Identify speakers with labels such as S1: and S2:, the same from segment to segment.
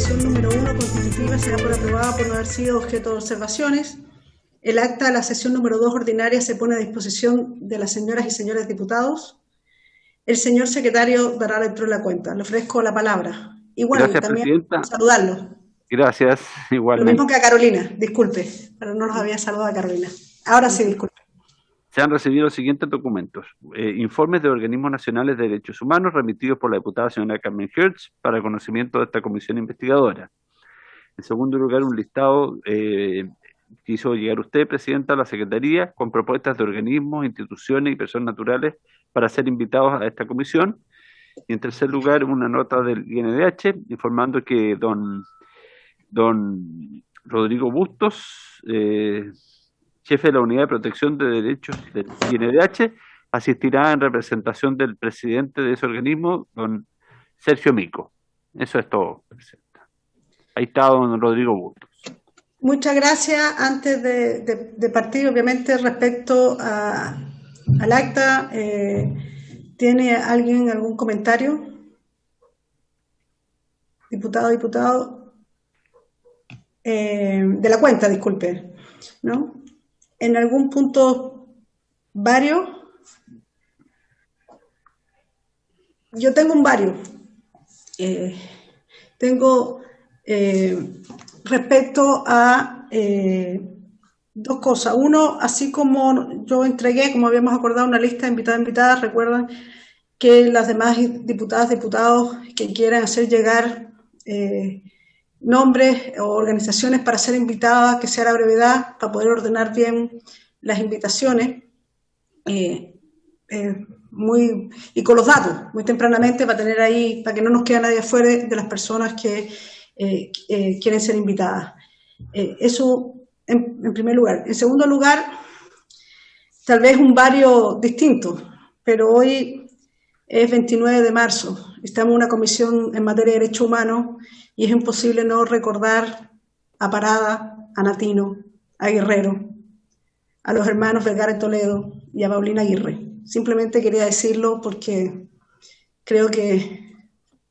S1: sesión número 1 constitutiva será por aprobada por no haber sido objeto de observaciones. El acta de la sesión número 2 ordinaria se pone a disposición de las señoras y señores diputados. El señor secretario dará lectura de la cuenta. Le ofrezco la palabra. Y bueno,
S2: Gracias,
S1: también
S2: presidenta.
S1: saludarlo.
S2: Gracias,
S1: Lo
S2: igualmente.
S1: mismo que a Carolina, disculpe, pero no nos había saludado a Carolina. Ahora sí, disculpe.
S2: Se han recibido los siguientes documentos. Informes de organismos nacionales de derechos humanos remitidos por la diputada señora Carmen Hertz para el conocimiento de esta comisión investigadora. En segundo lugar, un listado que hizo llegar usted, presidenta, a la Secretaría con propuestas de organismos, instituciones y personas naturales para ser invitados a esta comisión. Y en tercer lugar, una nota del INDH informando que don Rodrigo Bustos, jefe de la Unidad de Protección de Derechos del INDH, asistirá en representación del presidente de ese organismo, don Sergio Mico. Eso es todo, presidenta. Ahí está don Rodrigo Bustos.
S1: Muchas gracias. Antes de partir, obviamente, respecto al acta, ¿tiene alguien algún comentario? Diputado, de la cuenta, disculpe, ¿no? En algún punto, varios. Yo tengo un varios. Tengo respecto a dos cosas. Uno, así como yo entregué, como habíamos acordado, una lista de invitadas, recuerdan que las demás diputados que quieran hacer llegar nombres o organizaciones para ser invitadas, que sea la brevedad, para poder ordenar bien las invitaciones, y con los datos, muy tempranamente, para tener ahí, para que no nos quede nadie afuera de las personas que quieren ser invitadas. Eso en primer lugar. En segundo lugar, tal vez un varios distinto, pero hoy es 29 de marzo, estamos en una comisión en materia de derechos humanos y es imposible no recordar a Parada, a Natino, a Guerrero, a los hermanos Vergara y Toledo y a Paulina Aguirre. Simplemente quería decirlo porque creo que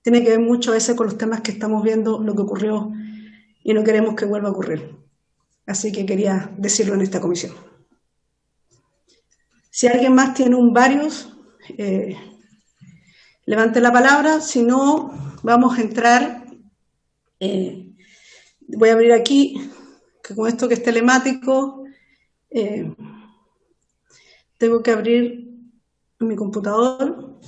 S1: tiene que ver mucho a veces con los temas que estamos viendo, lo que ocurrió, y no queremos que vuelva a ocurrir. Así que quería decirlo en esta comisión. Si alguien más tiene un varios, levante la palabra, si no, vamos a entrar. Voy a abrir aquí, que con esto que es telemático, tengo que abrir mi computador.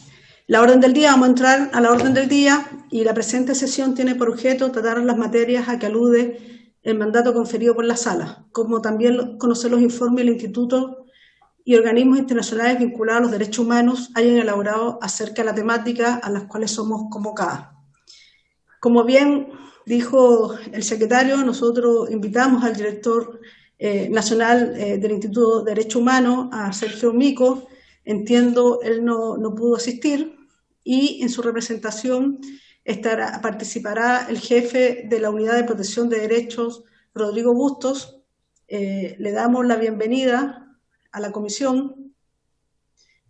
S1: La orden del día, vamos a entrar a la orden del día y la presente sesión tiene por objeto tratar las materias a que alude el mandato conferido por la sala, como también conocer los informes del Instituto y organismos internacionales vinculados a los derechos humanos hayan elaborado acerca de la temática a las cuales somos convocadas. Como bien dijo el secretario, nosotros invitamos al director nacional del Instituto de Derechos Humanos, a Sergio Mico. Entiendo, él no pudo asistir y en su representación participará el jefe de la Unidad de Protección de Derechos, Rodrigo Bustos. Le damos la bienvenida a la comisión.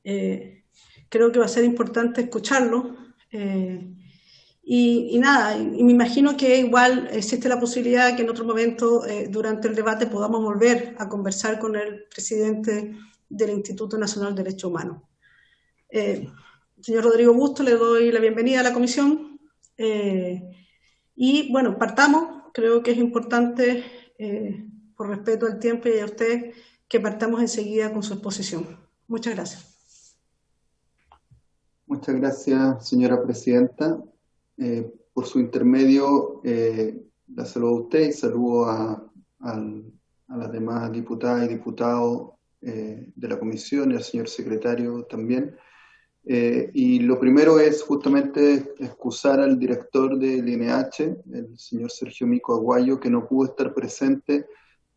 S1: Creo que va a ser importante escucharlo. Y me imagino que igual existe la posibilidad que en otro momento durante el debate podamos volver a conversar con el presidente del Instituto Nacional de Derechos Humanos. Señor Rodrigo Bustos, le doy la bienvenida a la comisión. Y bueno, partamos. Creo que es importante, por respeto al tiempo y a usted, que partamos enseguida con su exposición. Muchas gracias.
S3: Muchas gracias, señora presidenta. Por su intermedio, la saludo a usted y saludo a las demás diputadas y diputados de la comisión y al señor secretario también. Y lo primero es justamente excusar al director del INH, el señor Sergio Mico Aguayo, que no pudo estar presente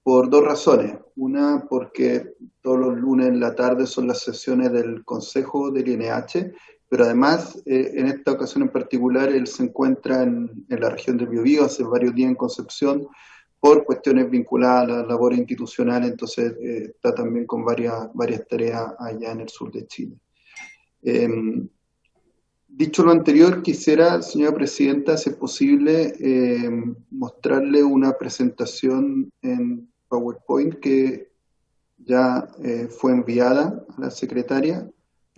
S3: por dos razones. Una, porque todos los lunes en la tarde son las sesiones del Consejo del INH, pero además, en esta ocasión en particular, él se encuentra en la región del Biobío, hace varios días en Concepción, por cuestiones vinculadas a la labor institucional, entonces está también con varias tareas allá en el sur de Chile. Dicho lo anterior, quisiera, señora presidenta, si es posible, mostrarle una presentación en PowerPoint que ya fue enviada a la secretaria,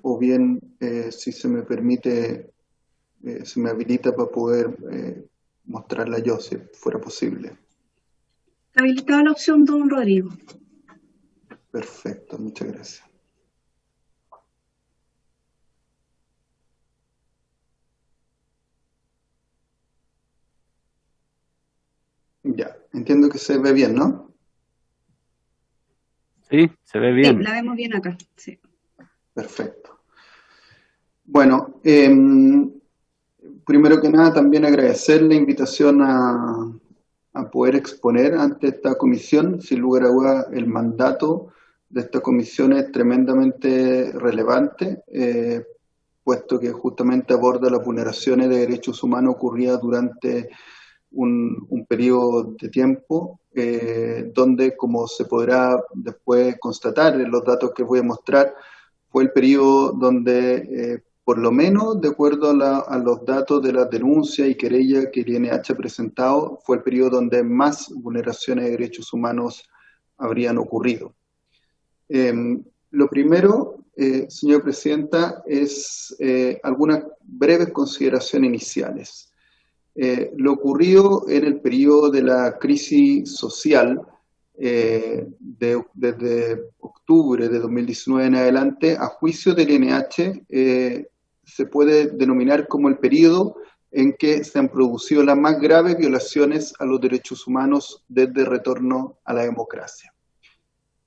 S3: o bien, si se me permite, se me habilita para poder mostrarla yo, si fuera posible.
S1: Habilitada la opción, don Rodrigo.
S3: Perfecto, muchas gracias. Ya, entiendo que se ve bien, ¿no?
S2: Sí, se ve bien.
S1: Sí, la vemos bien acá. Sí.
S3: Perfecto. Bueno, primero que nada también agradecer la invitación a poder exponer ante esta comisión. Sin lugar a dudas, el mandato de esta comisión es tremendamente relevante, puesto que justamente aborda las vulneraciones de derechos humanos ocurridas durante un periodo de tiempo, donde, como se podrá después constatar en los datos que voy a mostrar, fue el periodo donde, por lo menos de acuerdo a los datos de la denuncia y querella que el INH ha presentado, fue el periodo donde más vulneraciones de derechos humanos habrían ocurrido. Lo primero, señora presidenta, es algunas breves consideraciones iniciales. Lo ocurrido en el periodo de la crisis social, desde octubre de 2019 en adelante, a juicio del INH, se puede denominar como el periodo en que se han producido las más graves violaciones a los derechos humanos desde el retorno a la democracia.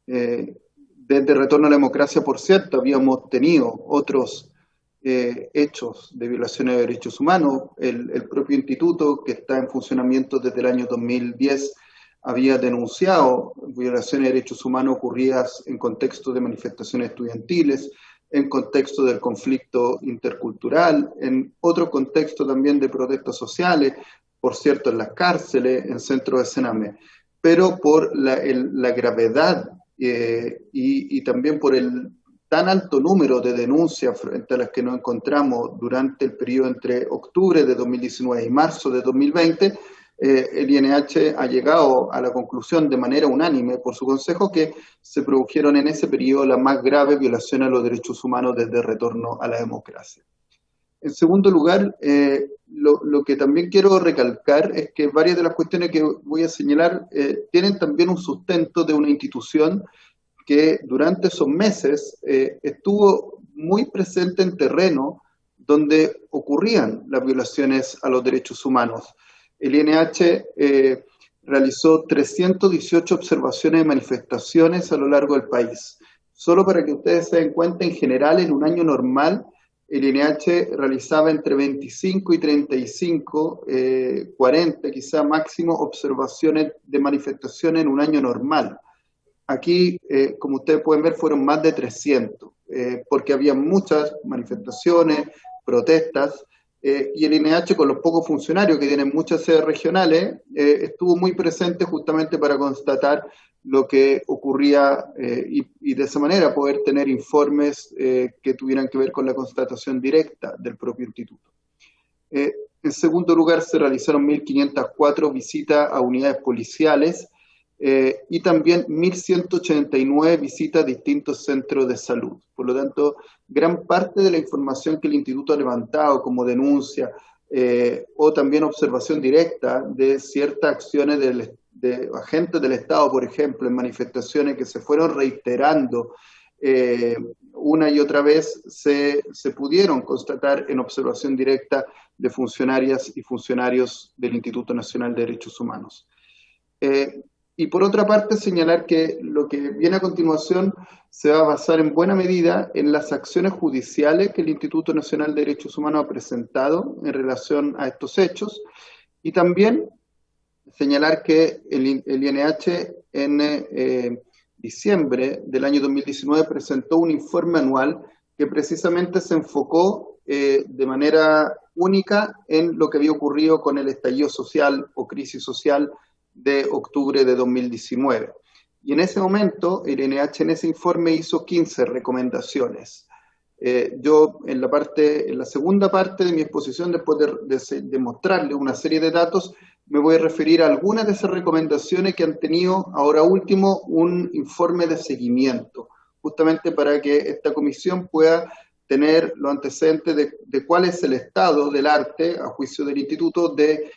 S3: Desde el retorno a la democracia, por cierto, habíamos tenido otros hechos de violaciones de derechos humanos. El propio instituto, que está en funcionamiento desde el año 2010, había denunciado violaciones de derechos humanos ocurridas en contexto de manifestaciones estudiantiles, en contexto del conflicto intercultural, en otro contexto también de protestas sociales, por cierto, en las cárceles, en centros de cename. Pero por la gravedad y también por el tan alto número de denuncias frente a las que nos encontramos durante el periodo entre octubre de 2019 y marzo de 2020, el INH ha llegado a la conclusión de manera unánime por su consejo que se produjeron en ese periodo las más graves violaciones a los derechos humanos desde el retorno a la democracia. En segundo lugar, lo que también quiero recalcar es que varias de las cuestiones que voy a señalar tienen también un sustento de una institución que durante esos meses estuvo muy presente en terreno donde ocurrían las violaciones a los derechos humanos. El INH realizó 318 observaciones de manifestaciones a lo largo del país. Solo para que ustedes se den cuenta, en general, en un año normal, el INH realizaba entre 25 y 35, 40 quizá máximo, observaciones de manifestaciones en un año normal. Aquí, como ustedes pueden ver, fueron más de 300, porque había muchas manifestaciones, protestas, y el INH, con los pocos funcionarios que tienen muchas sedes regionales, estuvo muy presente justamente para constatar lo que ocurría y de esa manera poder tener informes que tuvieran que ver con la constatación directa del propio instituto. En segundo lugar, se realizaron 1.504 visitas a unidades policiales, y también 1.189 visitas a distintos centros de salud. Por lo tanto, gran parte de la información que el instituto ha levantado como denuncia o también observación directa de ciertas acciones de agentes del Estado, por ejemplo, en manifestaciones que se fueron reiterando una y otra vez, se pudieron constatar en observación directa de funcionarias y funcionarios del Instituto Nacional de Derechos Humanos. Y por otra parte, señalar que lo que viene a continuación se va a basar en buena medida en las acciones judiciales que el Instituto Nacional de Derechos Humanos ha presentado en relación a estos hechos, y también señalar que el INH en diciembre del año 2019 presentó un informe anual que precisamente se enfocó de manera única en lo que había ocurrido con el estallido social o crisis social de octubre de 2019. Y en ese momento, el INH en ese informe hizo 15 recomendaciones. Yo en la segunda parte de mi exposición, después de mostrarle una serie de datos, me voy a referir a algunas de esas recomendaciones que han tenido, ahora último, un informe de seguimiento, justamente para que esta comisión pueda tener los antecedentes de cuál es el estado del arte, a juicio del instituto, de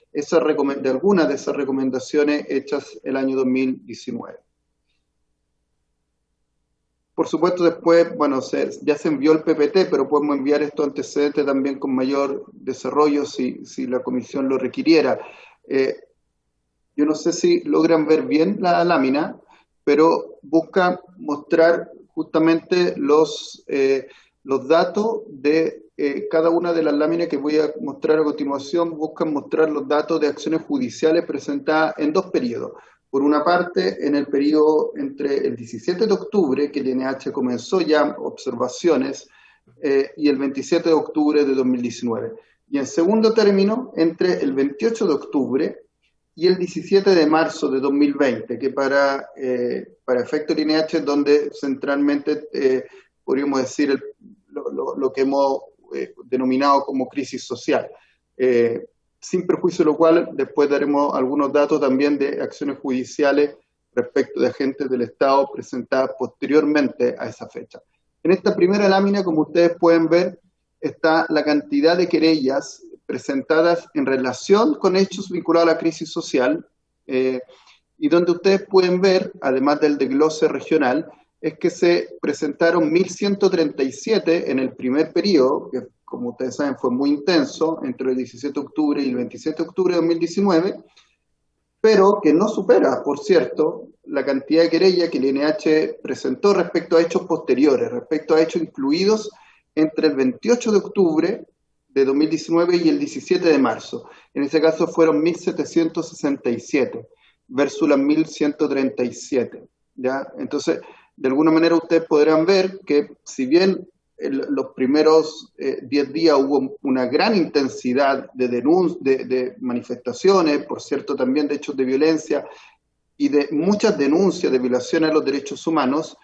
S3: algunas de esas recomendaciones hechas el año 2019. Por supuesto, después, bueno, ya se envió el PPT, pero podemos enviar estos antecedentes también con mayor desarrollo si la comisión lo requiriera. Yo no sé si logran ver bien la lámina, pero busca mostrar justamente los datos de cada una de las láminas que voy a mostrar a continuación. Buscan mostrar los datos de acciones judiciales presentadas en dos periodos. Por una parte, en el periodo entre el 17 de octubre, que el INH comenzó ya observaciones, y el 27 de octubre de 2019. Y en segundo término, entre el 28 de octubre y el 17 de marzo de 2020, que para efecto del INH es donde centralmente podríamos decir lo que hemos denominado como crisis social. Sin perjuicio de lo cual, después daremos algunos datos también de acciones judiciales respecto de agentes del Estado presentadas posteriormente a esa fecha. En esta primera lámina, como ustedes pueden ver, está la cantidad de querellas presentadas en relación con hechos vinculados a la crisis social, y donde ustedes pueden ver, además del desglose regional, es que se presentaron 1.137 en el primer periodo, que como ustedes saben fue muy intenso, entre el 17 de octubre y el 27 de octubre de 2019, pero que no supera, por cierto, la cantidad de querellas que el INH presentó respecto a hechos posteriores, respecto a hechos incluidos entre el 28 de octubre de 2019 y el 17 de marzo. En ese caso fueron 1.767 versus las 1.137. ¿Ya? Entonces, de alguna manera ustedes podrán ver que si bien los primeros 10 días hubo una gran intensidad de manifestaciones, por cierto también de hechos de violencia y de muchas denuncias de violaciones a los derechos humanos,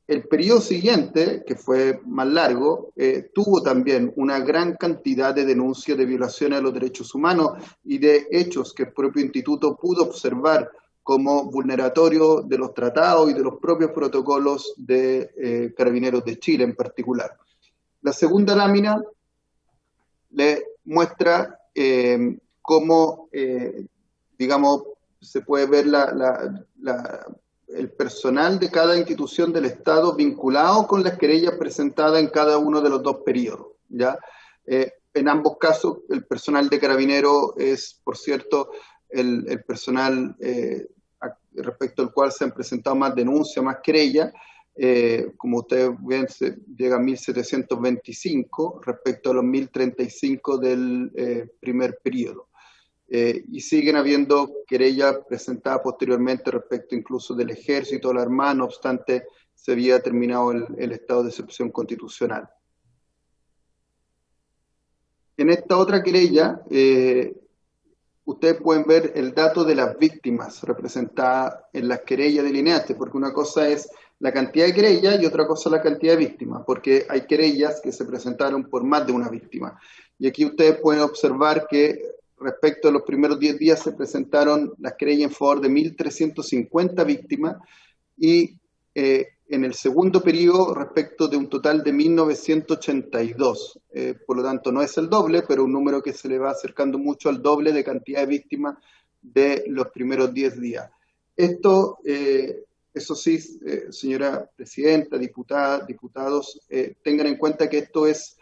S3: el periodo siguiente, que fue más largo, tuvo también una gran cantidad de denuncias de violaciones a los derechos humanos y de hechos que el propio instituto pudo observar como vulneratorio de los tratados y de los propios protocolos de Carabineros de Chile en particular. La segunda lámina le muestra cómo, digamos, se puede ver el personal de cada institución del Estado vinculado con las querellas presentadas en cada uno de los dos periodos, ¿ya? En ambos casos, el personal de Carabineros es, por cierto, el personal respecto al cual se han presentado más denuncias, más querellas. Como ustedes ven, llega a 1.725 respecto a los 1.035 del primer periodo. Y siguen habiendo querellas presentadas posteriormente respecto incluso del Ejército, la Armada, no obstante se había terminado el estado de excepción constitucional. En esta otra querella, ustedes pueden ver el dato de las víctimas representadas en las querellas delineantes, porque una cosa es la cantidad de querellas y otra cosa la cantidad de víctimas, porque hay querellas que se presentaron por más de una víctima. Y aquí ustedes pueden observar que respecto a los primeros 10 días se presentaron las querellas en favor de 1.350 víctimas y en el segundo periodo respecto de un total de 1.982. Por lo tanto, no es el doble, pero un número que se le va acercando mucho al doble de cantidad de víctimas de los primeros 10 días. Esto, eso sí, señora presidenta, diputadas, diputados, tengan en cuenta que esto es,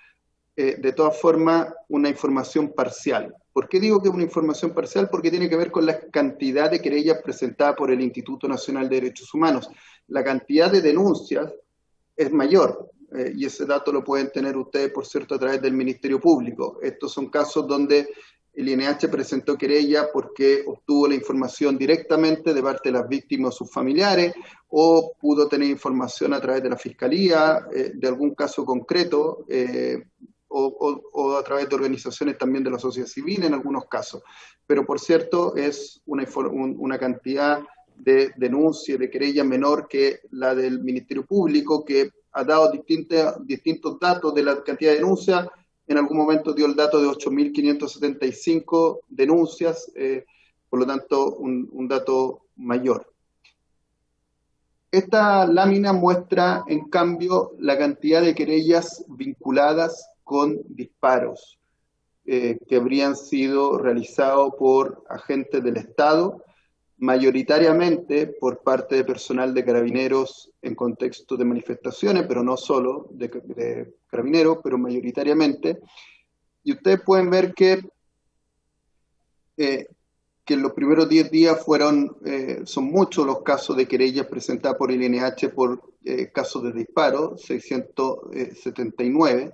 S3: de todas formas, una información parcial. ¿Por qué digo que es una información parcial? Porque tiene que ver con la cantidad de querellas presentadas por el Instituto Nacional de Derechos Humanos. La cantidad de denuncias es mayor, y ese dato lo pueden tener ustedes, por cierto, a través del Ministerio Público. Estos son casos donde el INH presentó querella porque obtuvo la información directamente de parte de las víctimas o sus familiares, o pudo tener información a través de la Fiscalía, de algún caso concreto, o a través de organizaciones también de la sociedad civil en algunos casos. Pero por cierto, es una cantidad de denuncia, de querella menor que la del Ministerio Público, que ha dado distintos datos de la cantidad de denuncias. En algún momento dio el dato de 8.575 denuncias, por lo tanto un dato mayor. Esta lámina muestra, en cambio, la cantidad de querellas vinculadas con disparos que habrían sido realizados por agentes del Estado, mayoritariamente por parte de personal de carabineros en contexto de manifestaciones, pero no solo de carabineros, pero mayoritariamente. Y ustedes pueden ver que en los primeros 10 días son muchos los casos de querellas presentadas por el INH por casos de disparo, 679,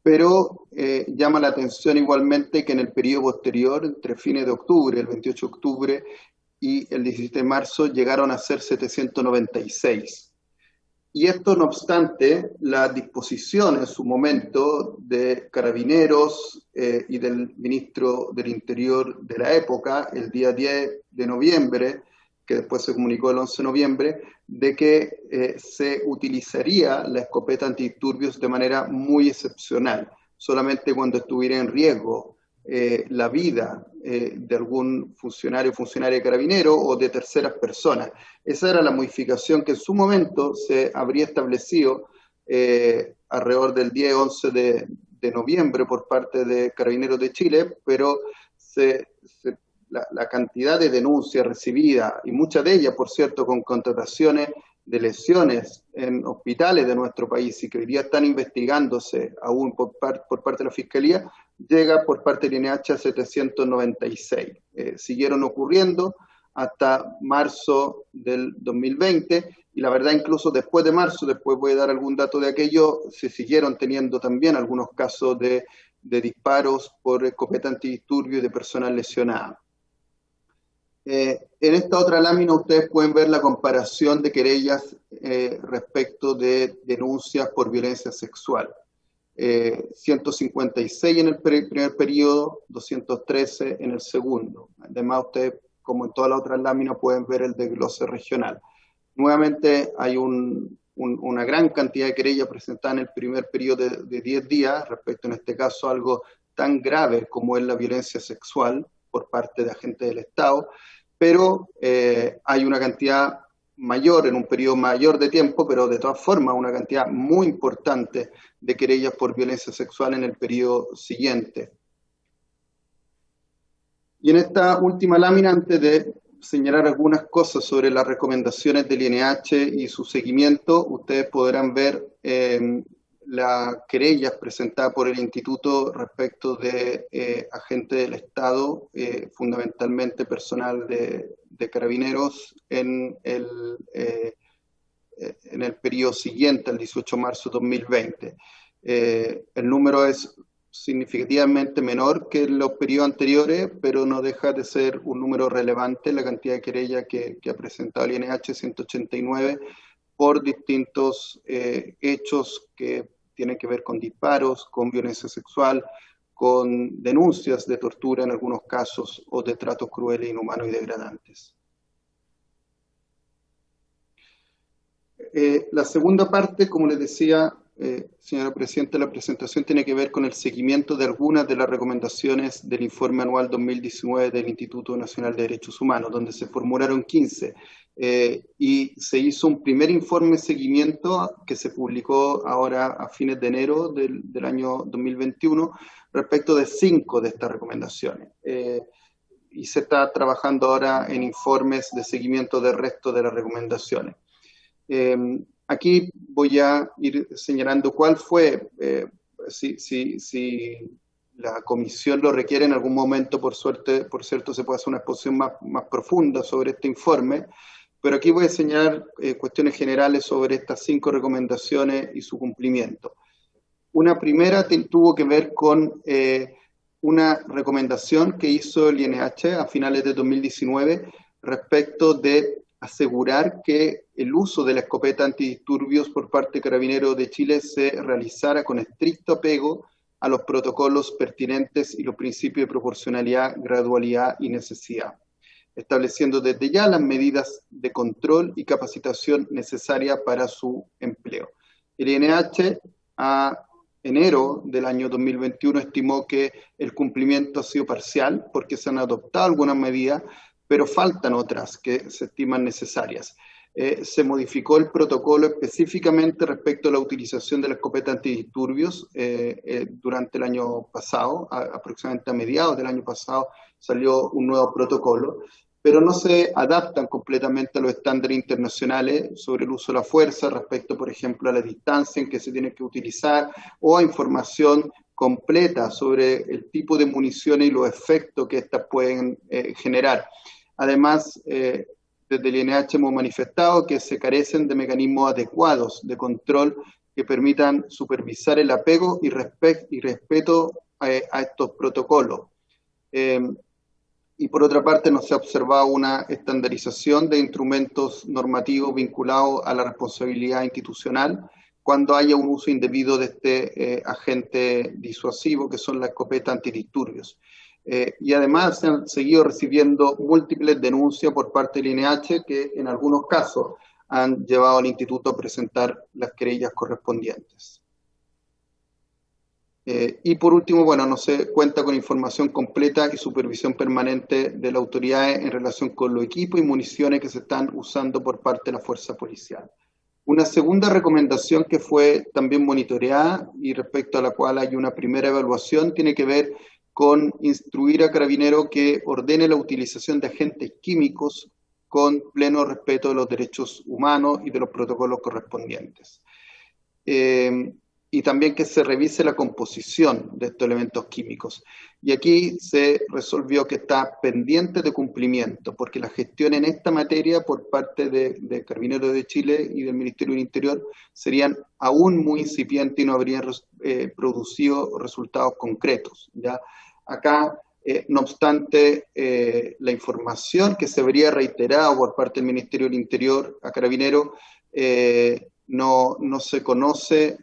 S3: pero llama la atención igualmente que en el periodo posterior, entre fines de octubre, el 28 de octubre y el 17 de marzo, llegaron a ser 796. Y esto no obstante, la disposición en su momento de Carabineros y del ministro del Interior de la época, el día 10 de noviembre, que después se comunicó el 11 de noviembre, de que se utilizaría la escopeta antidisturbios de manera muy excepcional, solamente cuando estuviera en riesgo la vida de algún funcionario carabinero o de terceras personas. Esa era la modificación que en su momento se habría establecido alrededor del 10-11 de noviembre por parte de Carabineros de Chile, pero la cantidad de denuncias recibidas, y muchas de ellas, por cierto, con contrataciones de lesiones en hospitales de nuestro país y que hoy día están investigándose aún por parte de la Fiscalía, llega por parte del INH a 796. Siguieron ocurriendo hasta marzo del 2020 y la verdad incluso después de marzo, después voy a dar algún dato de aquello, se siguieron teniendo también algunos casos de disparos por escopeta antidisturbios y de personas lesionadas. En esta otra lámina ustedes pueden ver la comparación de querellas respecto de denuncias por violencia sexual. 156 en el primer periodo, 213 en el segundo. Además ustedes, como en todas las otras láminas, pueden ver el desglose regional. Nuevamente hay una gran cantidad de querellas presentadas en el primer periodo de 10 días, respecto en este caso a algo tan grave como es la violencia sexual por parte de agentes del Estado, pero hay una cantidad mayor en un periodo mayor de tiempo, pero de todas formas una cantidad muy importante de querellas por violencia sexual en el periodo siguiente. Y en esta última lámina, antes de señalar algunas cosas sobre las recomendaciones del INH y su seguimiento, ustedes podrán ver las querellas presentadas por el Instituto respecto de agentes del Estado, fundamentalmente personal de Carabineros, en el periodo siguiente, el 18 de marzo de 2020. El número es significativamente menor que en los periodos anteriores, pero no deja de ser un número relevante la cantidad de querellas que ha presentado el INH, 189, por distintos hechos que tienen que ver con disparos, con violencia sexual, con denuncias de tortura en algunos casos o de tratos crueles, inhumanos y degradantes. La segunda parte, como les decía, señora Presidenta, la presentación tiene que ver con el seguimiento de algunas de las recomendaciones del informe anual 2019 del Instituto Nacional de Derechos Humanos, donde se formularon 15 y se hizo un primer informe de seguimiento que se publicó ahora a fines de enero del año 2021 respecto de 5 de estas recomendaciones. Y se está trabajando ahora en informes de seguimiento del resto de las recomendaciones. Aquí voy a ir señalando cuál fue, si la comisión lo requiere en algún momento, por cierto, se puede hacer una exposición más profunda sobre este informe, pero aquí voy a señalar cuestiones generales sobre estas 5 recomendaciones y su cumplimiento. Una primera tuvo que ver con una recomendación que hizo el INH a finales de 2019 respecto de asegurar que el uso de la escopeta antidisturbios por parte de Carabineros de Chile se realizara con estricto apego a los protocolos pertinentes y los principios de proporcionalidad, gradualidad y necesidad, estableciendo desde ya las medidas de control y capacitación necesarias para su empleo. El INH a enero del año 2021 estimó que el cumplimiento ha sido parcial porque se han adoptado algunas medidas, pero faltan otras que se estiman necesarias. Se modificó el protocolo específicamente respecto a la utilización de la escopeta antidisturbios durante el año pasado, aproximadamente a mediados del año pasado salió un nuevo protocolo, pero no se adaptan completamente a los estándares internacionales sobre el uso de la fuerza respecto, por ejemplo, a la distancia en que se tiene que utilizar o a información completa sobre el tipo de municiones y los efectos que éstas pueden generar. Además, desde el INH hemos manifestado que se carecen de mecanismos adecuados de control que permitan supervisar el apego y respeto a estos protocolos. Y por otra parte, no se ha observado una estandarización de instrumentos normativos vinculados a la responsabilidad institucional cuando haya un uso indebido de este agente disuasivo, que son las escopetas antidisturbios. Y además se han seguido recibiendo múltiples denuncias por parte del INH que en algunos casos han llevado al instituto a presentar las querellas correspondientes. Y por último, bueno, no se cuenta con información completa y supervisión permanente de las autoridades en relación con los equipos y municiones que se están usando por parte de la fuerza policial. Una segunda recomendación que fue también monitoreada y respecto a la cual hay una primera evaluación tiene que ver con instruir a Carabineros que ordene la utilización de agentes químicos con pleno respeto de los derechos humanos y de los protocolos correspondientes. Y también que se revise la composición de estos elementos químicos. Y aquí se resolvió que está pendiente de cumplimiento, porque la gestión en esta materia por parte de Carabineros de Chile y del Ministerio del Interior serían aún muy incipientes y no habrían producido resultados concretos, ¿ya? Acá, no obstante, la información que se vería reiterada por parte del Ministerio del Interior a Carabineros no se conoce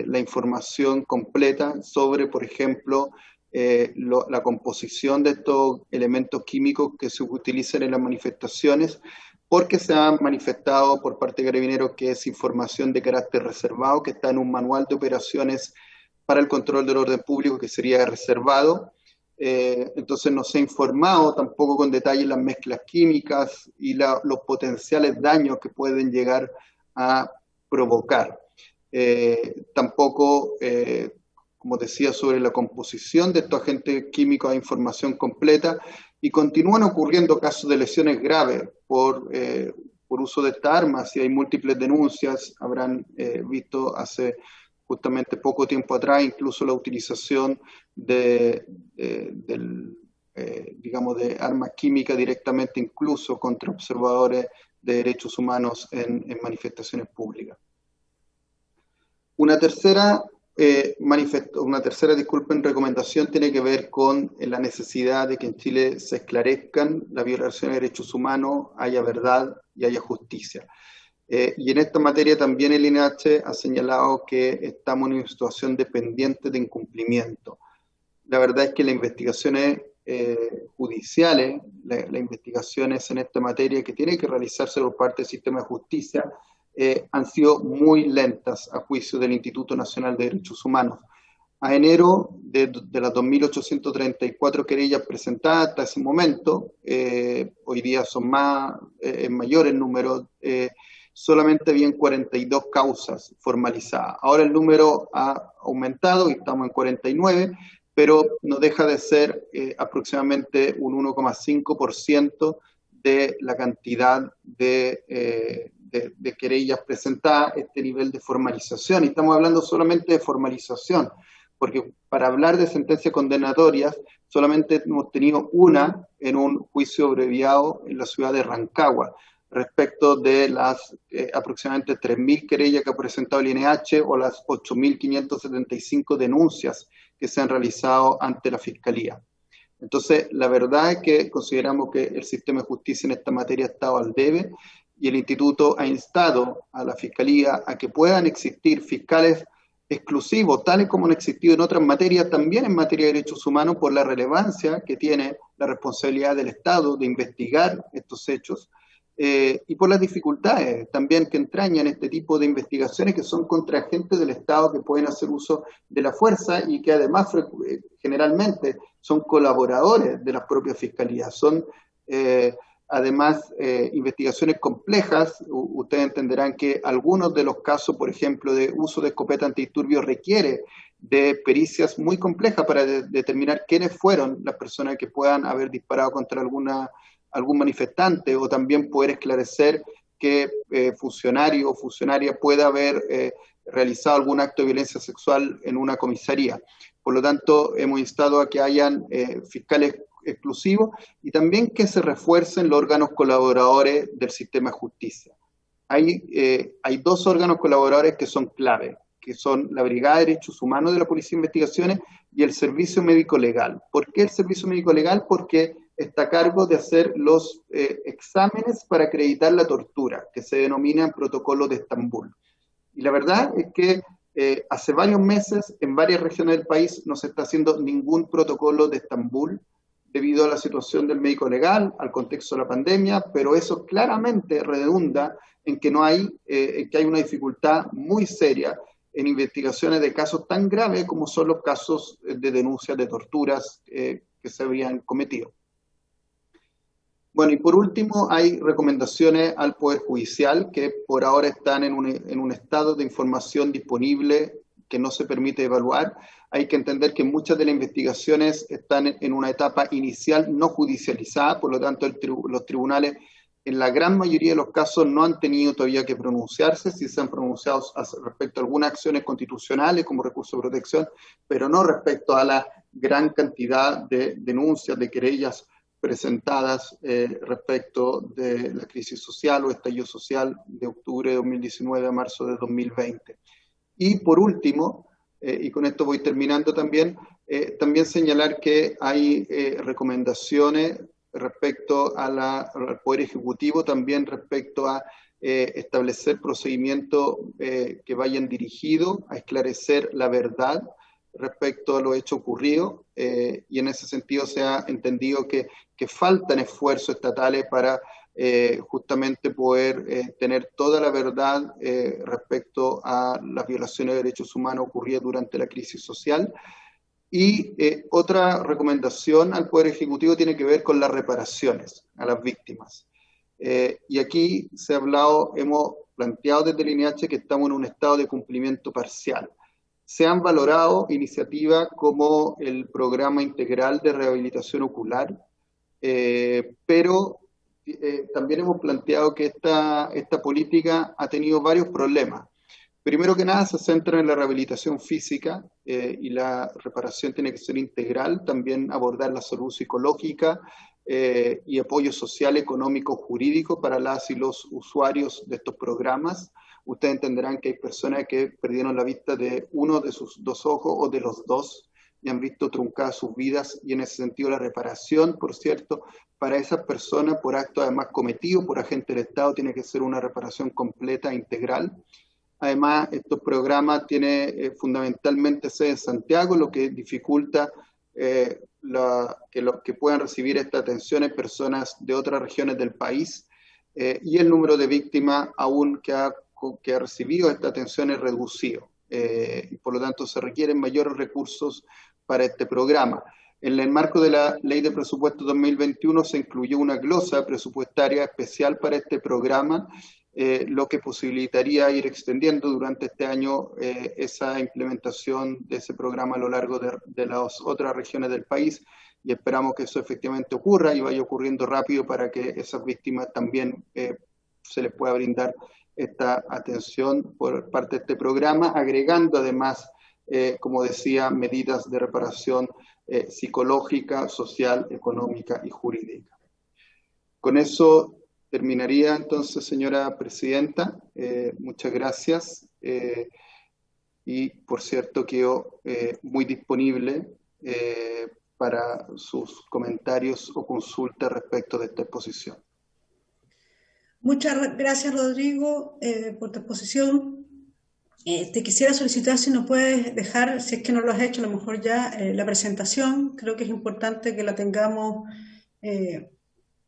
S3: la información completa sobre, por ejemplo, la composición de estos elementos químicos que se utilizan en las manifestaciones, porque se ha manifestado por parte de Carabineros que es información de carácter reservado, que está en un manual de operaciones para el control del orden público que sería reservado. Entonces no se ha informado tampoco con detalle las mezclas químicas y los potenciales daños que pueden llegar a provocar. Tampoco, como decía, sobre la composición de estos agentes químicos hay información completa y continúan ocurriendo casos de lesiones graves por uso de estas armas y hay múltiples denuncias. Habrán visto hace justamente poco tiempo atrás incluso la utilización digamos, de armas químicas directamente incluso contra observadores de derechos humanos en manifestaciones públicas. Una tercera recomendación tiene que ver con la necesidad de que en Chile se esclarezcan las violaciones de derechos humanos, haya verdad y haya justicia. Y en esta materia también el INH ha señalado que estamos en una situación dependiente de incumplimiento. La verdad es que las investigaciones judiciales, las investigaciones en esta materia que tienen que realizarse por parte del sistema de justicia, han sido muy lentas a juicio del Instituto Nacional de Derechos Humanos. A enero de las 2.834 querellas presentadas hasta ese momento, hoy día son mayor el número, solamente habían 42 causas formalizadas. Ahora el número ha aumentado y estamos en 49, pero no deja de ser aproximadamente un 1,5% de la cantidad de querellas presentadas, este nivel de formalización. Y estamos hablando solamente de formalización, porque para hablar de sentencias condenatorias solamente hemos tenido una en un juicio abreviado en la ciudad de Rancagua, respecto de las aproximadamente 3.000 querellas que ha presentado el INH o las 8.575 denuncias que se han realizado ante la Fiscalía. Entonces, la verdad es que consideramos que el sistema de justicia en esta materia ha estado al debe y el Instituto ha instado a la Fiscalía a que puedan existir fiscales exclusivos, tales como han existido en otras materias, también en materia de derechos humanos, por la relevancia que tiene la responsabilidad del Estado de investigar estos hechos y por las dificultades también que entrañan este tipo de investigaciones que son contra agentes del Estado que pueden hacer uso de la fuerza y que además generalmente son colaboradores de las propias fiscalías. Son además investigaciones complejas. Ustedes entenderán que algunos de los casos, por ejemplo, de uso de escopeta antidisturbios requiere de pericias muy complejas para determinar quiénes fueron las personas que puedan haber disparado contra algún manifestante, o también poder esclarecer que funcionario o funcionaria pueda haber realizado algún acto de violencia sexual en una comisaría. Por lo tanto, hemos instado a que hayan fiscales exclusivos y también que se refuercen los órganos colaboradores del sistema de justicia. Hay dos órganos colaboradores que son clave, que son la Brigada de Derechos Humanos de la Policía de Investigaciones y el Servicio Médico Legal. ¿Por qué el Servicio Médico Legal? Porque está a cargo de hacer los exámenes para acreditar la tortura, que se denominan Protocolo de Estambul. Y la verdad es que hace varios meses en varias regiones del país no se está haciendo ningún protocolo de Estambul debido a la situación del médico legal, al contexto de la pandemia, pero eso claramente redunda en que hay una dificultad muy seria en investigaciones de casos tan graves como son los casos de denuncias de torturas que se habían cometido. Bueno, y por último, hay recomendaciones al Poder Judicial que por ahora están en un estado de información disponible que no se permite evaluar. Hay que entender que muchas de las investigaciones están en una etapa inicial no judicializada, por lo tanto los tribunales en la gran mayoría de los casos no han tenido todavía que pronunciarse, si se han pronunciado respecto a algunas acciones constitucionales como recurso de protección, pero no respecto a la gran cantidad de denuncias, de querellas presentadas respecto de la crisis social o estallido social de octubre de 2019 a marzo de 2020. Y por último, y con esto voy terminando también señalar que hay recomendaciones respecto al Poder Ejecutivo, también respecto a establecer procedimientos que vayan dirigidos a esclarecer la verdad respecto a lo hecho ocurrido, y en ese sentido se ha entendido que faltan esfuerzos estatales para justamente poder tener toda la verdad respecto a las violaciones de derechos humanos ocurridas durante la crisis social. Y otra recomendación al Poder Ejecutivo tiene que ver con las reparaciones a las víctimas. Y aquí hemos planteado desde el INH que estamos en un estado de cumplimiento parcial. Se han valorado iniciativas como el Programa Integral de Rehabilitación Ocular, pero también hemos planteado que esta política ha tenido varios problemas. Primero que nada, se centra en la rehabilitación física y la reparación tiene que ser integral, también abordar la salud psicológica y apoyo social, económico, jurídico para las y los usuarios de estos programas. Ustedes entenderán que hay personas que perdieron la vista de uno de sus dos ojos o de los dos y han visto truncadas sus vidas, y en ese sentido la reparación, por cierto, para esas personas por acto además cometido por agentes del Estado tiene que ser una reparación completa e integral. Además, estos programas tienen fundamentalmente sede en Santiago, lo que dificulta que puedan recibir esta atención en personas de otras regiones del país, y el número de víctimas aún que ha recibido esta atención es reducido, y por lo tanto se requieren mayores recursos para este programa. En el marco de la Ley de Presupuesto 2021 se incluyó una glosa presupuestaria especial para este programa, lo que posibilitaría ir extendiendo durante este año esa implementación de ese programa a lo largo de las otras regiones del país, y esperamos que eso efectivamente ocurra y vaya ocurriendo rápido para que esas víctimas también se les pueda brindar esta atención por parte de este programa, agregando además, como decía, medidas de reparación psicológica, social, económica y jurídica. Con eso terminaría entonces, señora presidenta. Muchas gracias. Y por cierto, quedo muy disponible para sus comentarios o consultas respecto de esta exposición.
S1: Muchas gracias, Rodrigo, por tu exposición. Te quisiera solicitar si nos puedes dejar, si es que no lo has hecho, a lo mejor ya la presentación. Creo que es importante que la tengamos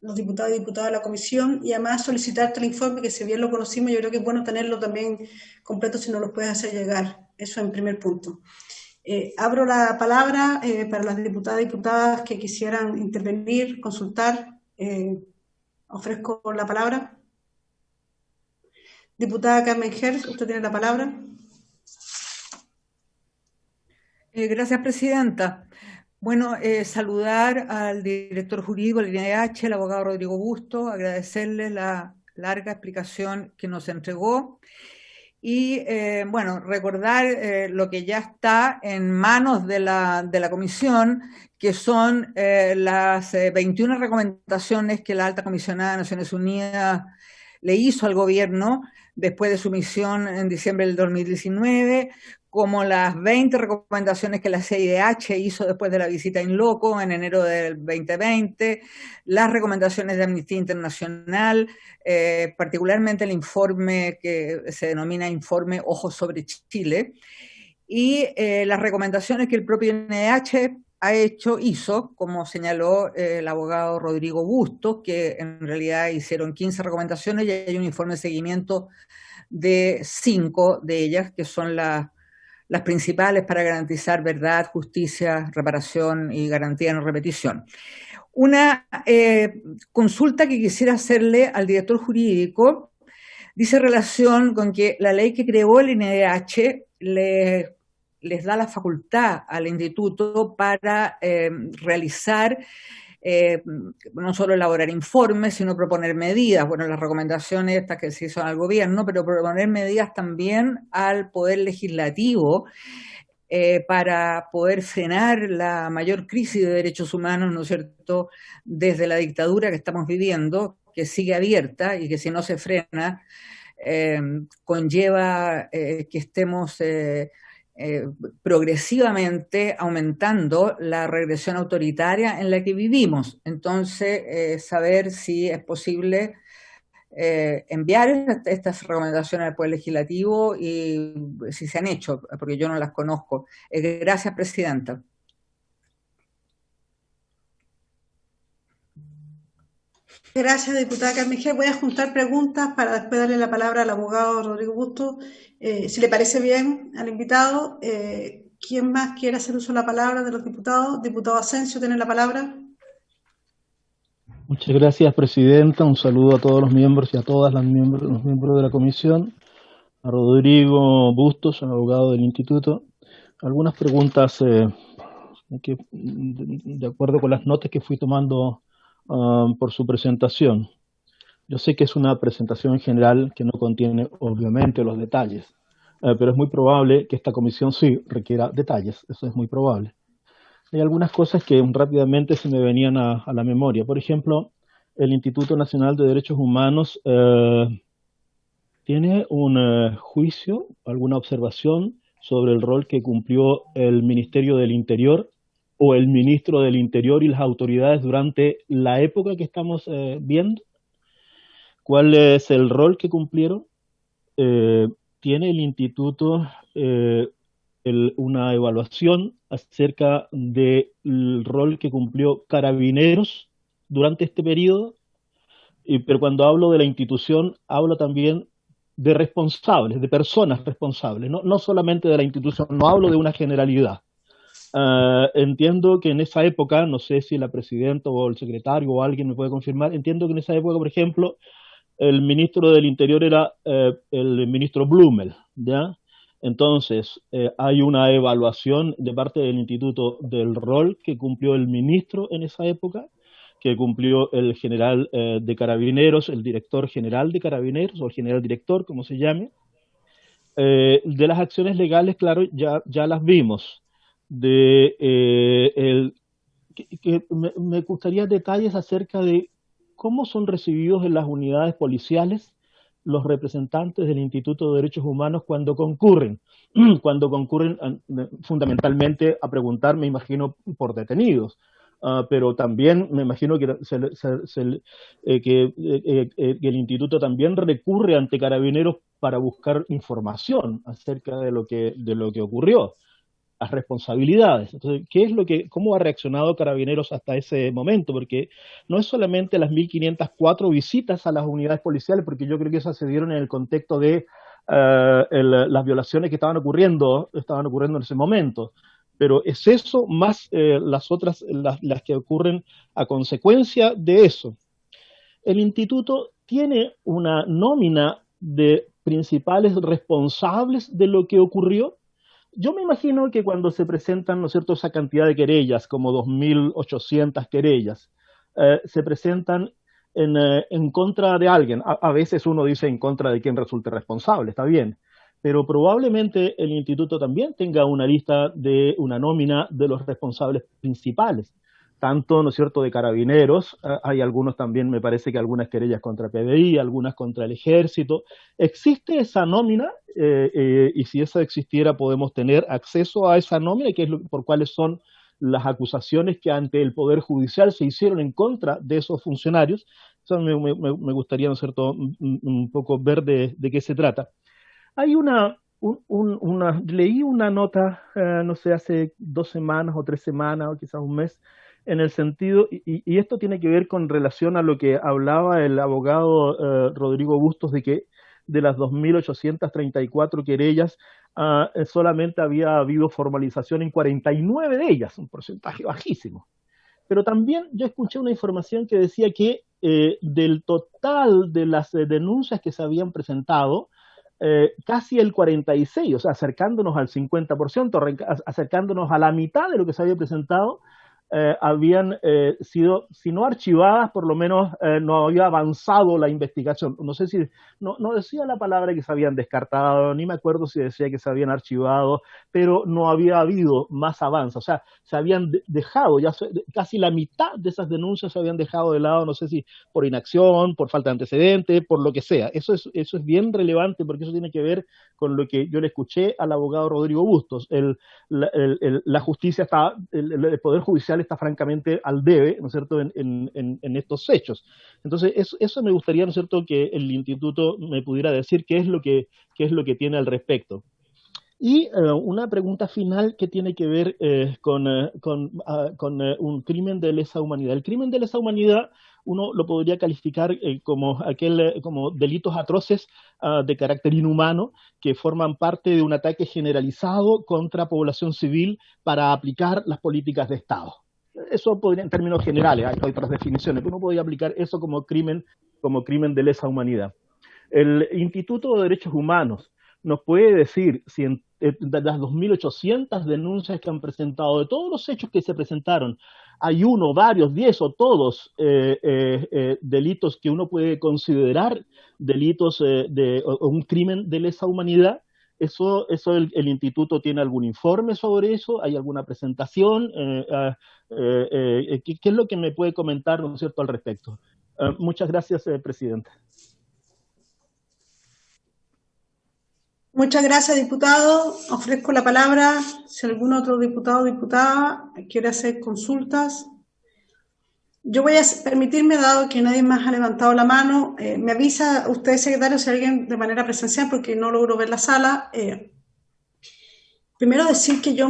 S1: los diputados y diputadas de la comisión, y además solicitarte el informe, que si bien lo conocimos, yo creo que es bueno tenerlo también completo si nos lo puedes hacer llegar. Eso en primer punto. Abro la palabra para las diputadas y diputadas que quisieran intervenir, consultar. Ofrezco la palabra. Diputada Carmen Hertz, usted tiene la palabra.
S4: Gracias, presidenta. Bueno, saludar al director jurídico del INDH, el abogado Rodrigo Bustos, agradecerle la larga explicación que nos entregó y, bueno, recordar lo que ya está en manos de la comisión, que son las 21 recomendaciones que la Alta Comisionada de Naciones Unidas le hizo al gobierno después de su misión en diciembre del 2019, como las 20 recomendaciones que la CIDH hizo después de la visita in loco en enero del 2020, las recomendaciones de Amnistía Internacional, particularmente el informe que se denomina Informe Ojos sobre Chile, y las recomendaciones que el propio INDH hizo, como señaló el abogado Rodrigo Bustos, que en realidad hicieron 15 recomendaciones y hay un informe de seguimiento de 5 de ellas, que son las principales para garantizar verdad, justicia, reparación y garantía de no repetición. Una consulta que quisiera hacerle al director jurídico dice relación con que la ley que creó el INDH les da la facultad al instituto para realizar, no solo elaborar informes, sino proponer medidas. Bueno, las recomendaciones estas que se hizo al gobierno, pero proponer medidas también al Poder Legislativo para poder frenar la mayor crisis de derechos humanos, ¿no es cierto?, desde la dictadura que estamos viviendo, que sigue abierta y que si no se frena, conlleva que estemos progresivamente aumentando la regresión autoritaria en la que vivimos. Entonces, saber si es posible enviar estas recomendaciones al Poder Legislativo y si se han hecho, porque yo no las conozco. Gracias, presidenta.
S1: Gracias, diputada Carmen Hertz. Voy a juntar preguntas para después darle la palabra al abogado Rodrigo Bustos. Si le parece bien al invitado, ¿quién más quiere hacer uso de la palabra de los diputados? Diputado Asensio, ¿tiene la palabra?
S5: Muchas gracias, presidenta. Un saludo a todos los miembros y a todas los miembros de la comisión. A Rodrigo Bustos, abogado del instituto. Algunas preguntas de acuerdo con las notas que fui tomando por su presentación. Yo sé que es una presentación general que no contiene obviamente los detalles, pero es muy probable que esta comisión sí requiera detalles, eso es muy probable. Hay algunas cosas que rápidamente se me venían a la memoria. Por ejemplo, el Instituto Nacional de Derechos Humanos tiene un juicio, alguna observación sobre el rol que cumplió el Ministerio del Interior o el Ministro del Interior y las autoridades durante la época que estamos viendo. ¿Cuál es el rol que cumplieron? ¿Tiene el Instituto una evaluación acerca del rol que cumplió Carabineros durante este periodo? Pero cuando hablo de la institución, hablo también de responsables, de personas responsables, no solamente de la institución, no hablo de una generalidad. Entiendo que en esa época, no sé si la presidenta o el secretario o alguien me puede confirmar, entiendo que en esa época, por ejemplo, el ministro del Interior era el ministro Blumel, ¿ya? Entonces, hay una evaluación de parte del instituto del rol que cumplió el ministro en esa época, que cumplió el general de Carabineros, el director general de Carabineros, o el general director, como se llame. De las acciones legales, claro, ya las vimos. Me gustaría detalles acerca de cómo son recibidos en las unidades policiales los representantes del Instituto de Derechos Humanos cuando concurren fundamentalmente a preguntar, me imagino, por detenidos, pero también me imagino que el Instituto también recurre ante Carabineros para buscar información acerca de lo que ocurrió. las responsabilidades. Entonces, ¿cómo ha reaccionado Carabineros hasta ese momento? Porque no es solamente las 1.504 visitas a las unidades policiales, porque yo creo que esas se dieron en el contexto de las violaciones que estaban ocurriendo en ese momento. Pero es eso más las otras, las que ocurren a consecuencia de eso. El instituto tiene una nómina de principales responsables de lo que ocurrió. Yo me imagino que cuando se presentan, ¿no es cierto?, esa cantidad de querellas, como 2.800 querellas, se presentan en contra de alguien. A veces uno dice en contra de quien resulte responsable, está bien, pero probablemente el instituto también tenga una lista de una nómina de los responsables principales, tanto, ¿no es cierto?, de Carabineros, hay algunos también, me parece que algunas querellas contra PDI, algunas contra el Ejército. ¿Existe esa nómina? Y si esa existiera, ¿podemos tener acceso a esa nómina? ¿Qué es por cuáles son las acusaciones que ante el Poder Judicial se hicieron en contra de esos funcionarios? Eso me gustaría, ¿no es cierto?, un poco ver de qué se trata. Hay leí una nota, no sé, hace 2 semanas o 3 semanas o quizás un mes, en el sentido, y esto tiene que ver con relación a lo que hablaba el abogado Rodrigo Bustos, de que de las 2.834 querellas, solamente había habido formalización en 49 de ellas, un porcentaje bajísimo. Pero también yo escuché una información que decía que del total de las denuncias que se habían presentado, casi el 46%, o sea, acercándonos al 50%, acercándonos a la mitad de lo que se había presentado, habían sido, si no archivadas, por lo menos no había avanzado la investigación. No sé si, no decía la palabra que se habían descartado, ni me acuerdo si decía que se habían archivado, pero no había habido más avance. O sea, se habían dejado, casi la mitad de esas denuncias se habían dejado de lado, no sé si por inacción, por falta de antecedentes, por lo que sea. Eso es bien relevante porque eso tiene que ver con lo que yo le escuché al abogado Rodrigo Bustos. La justicia está, el Poder Judicial está francamente al debe, ¿no es cierto?, en estos hechos. Entonces, eso me gustaría, ¿no es cierto?, que el instituto me pudiera decir qué es lo que tiene al respecto. Y una pregunta final que tiene que ver con un crimen de lesa humanidad. El crimen de lesa humanidad uno lo podría calificar como delitos atroces de carácter inhumano que forman parte de un ataque generalizado contra población civil para aplicar las políticas de Estado. Eso podría, en términos generales, hay otras definiciones, pero uno podría aplicar eso como crimen de lesa humanidad. El Instituto de Derechos Humanos nos puede decir si de las 2.800 denuncias que han presentado, de todos los hechos que se presentaron, hay uno, varios, 10 o todos delitos que uno puede considerar delitos o un crimen de lesa humanidad. Eso el instituto tiene algún informe sobre eso, hay alguna presentación, ¿qué es lo que me puede comentar, ¿no es cierto?, al respecto? Muchas gracias, Presidenta.
S1: Muchas gracias, diputado. Ofrezco la palabra si algún otro diputado o diputada quiere hacer consultas. Yo voy a permitirme, dado que nadie más ha levantado la mano, me avisa usted, secretario, si alguien de manera presencial, porque no logro ver la sala. Primero decir que yo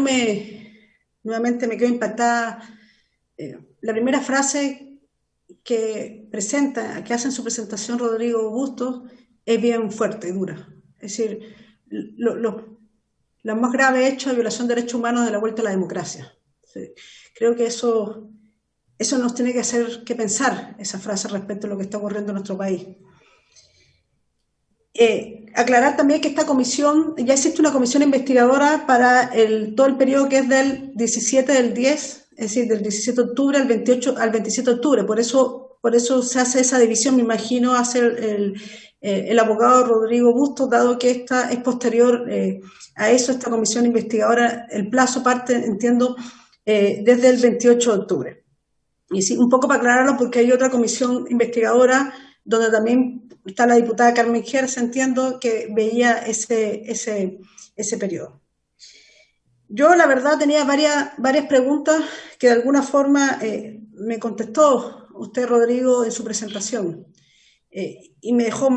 S1: nuevamente me quedo impactada. La primera frase que hace en su presentación Rodrigo Bustos es bien fuerte y dura. Es decir, los más graves hechos de violación de derechos humanos de la vuelta a la democracia. Sí. Creo que eso nos tiene que hacer que pensar, esa frase, respecto a lo que está ocurriendo en nuestro país. Aclarar también que esta comisión, ya existe una comisión investigadora para todo el periodo que es del 17 del 10, es decir, del 17 de octubre al 27 de octubre. Por eso se hace esa división, me imagino, hace el abogado Rodrigo Bustos, dado que esta es posterior a eso, esta comisión investigadora, el plazo parte, entiendo, desde el 28 de octubre. Y sí, un poco para aclararlo, porque hay otra comisión investigadora donde también está la diputada Carmen Hertz, entiendo, que veía ese periodo. Yo, la verdad, tenía varias preguntas que de alguna forma me contestó usted, Rodrigo, en su presentación. Y me dejó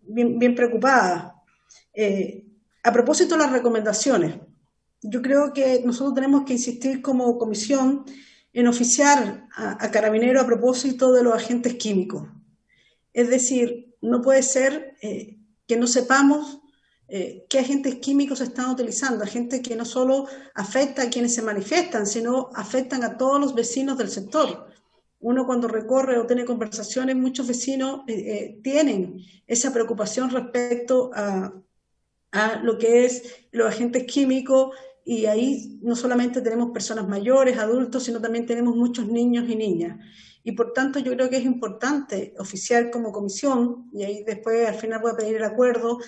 S1: bien preocupada. A propósito de las recomendaciones, yo creo que nosotros tenemos que insistir como comisión en oficiar a Carabineros a propósito de los agentes químicos. Es decir, no puede ser que no sepamos qué agentes químicos se están utilizando, agentes que no solo afectan a quienes se manifiestan, sino afectan a todos los vecinos del sector. Uno cuando recorre o tiene conversaciones, muchos vecinos tienen esa preocupación respecto a lo que es los agentes químicos, y ahí no solamente tenemos personas mayores, adultos, sino también tenemos muchos niños y niñas. Y por tanto yo creo que es importante oficiar como comisión, y ahí después al final voy a pedir el acuerdo,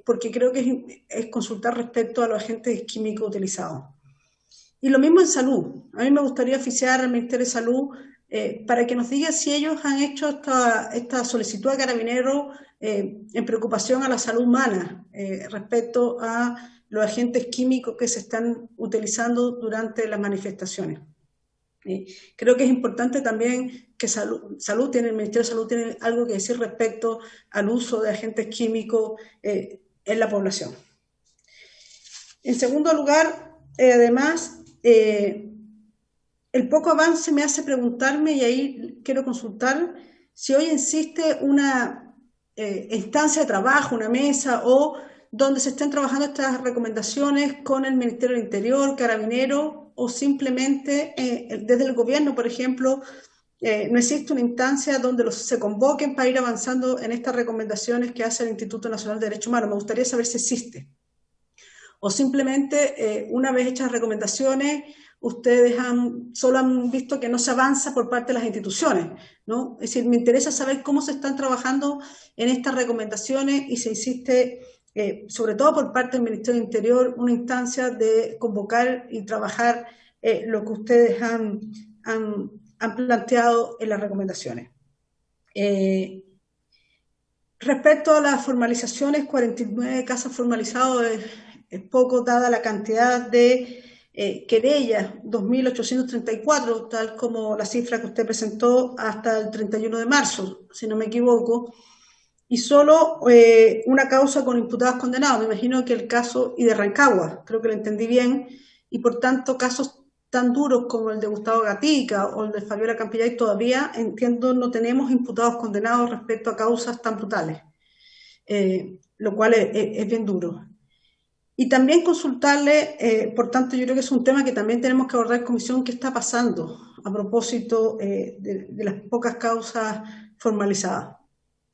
S1: porque creo que es consultar respecto a los agentes químicos utilizados. Y lo mismo en salud. A mí me gustaría oficiar al Ministerio de Salud para que nos diga si ellos han hecho esta solicitud a Carabineros en preocupación a la salud humana respecto a los agentes químicos que se están utilizando durante las manifestaciones. Creo que es importante también que el Ministerio de Salud tiene algo que decir respecto al uso de agentes químicos en la población. En segundo lugar, además, el poco avance me hace preguntarme, y ahí quiero consultar, si hoy existe una instancia de trabajo, una mesa, o donde se estén trabajando estas recomendaciones con el Ministerio del Interior, Carabineros, o simplemente desde el gobierno, por ejemplo, no existe una instancia donde se convoquen para ir avanzando en estas recomendaciones que hace el Instituto Nacional de Derechos Humanos. Me gustaría saber si existe. O simplemente, una vez hechas recomendaciones, ustedes solo han visto que no se avanza por parte de las instituciones, ¿no? Es decir, me interesa saber cómo se están trabajando en estas recomendaciones y se insiste, sobre todo por parte del Ministerio del Interior, una instancia de convocar y trabajar lo que ustedes han planteado en las recomendaciones. Respecto a las formalizaciones, 49 casos formalizados es poco dada la cantidad de querellas, 2.834, tal como la cifra que usted presentó hasta el 31 de marzo, si no me equivoco, y solo una causa con imputados condenados. Me imagino que el caso, y de Rancagua, creo que lo entendí bien, y por tanto casos tan duros como el de Gustavo Gatica o el de Fabiola Campillay, todavía, entiendo, no tenemos imputados condenados respecto a causas tan brutales, lo cual es bien duro. Y también consultarle, por tanto, yo creo que es un tema que también tenemos que abordar en comisión, qué está pasando a propósito de las pocas causas formalizadas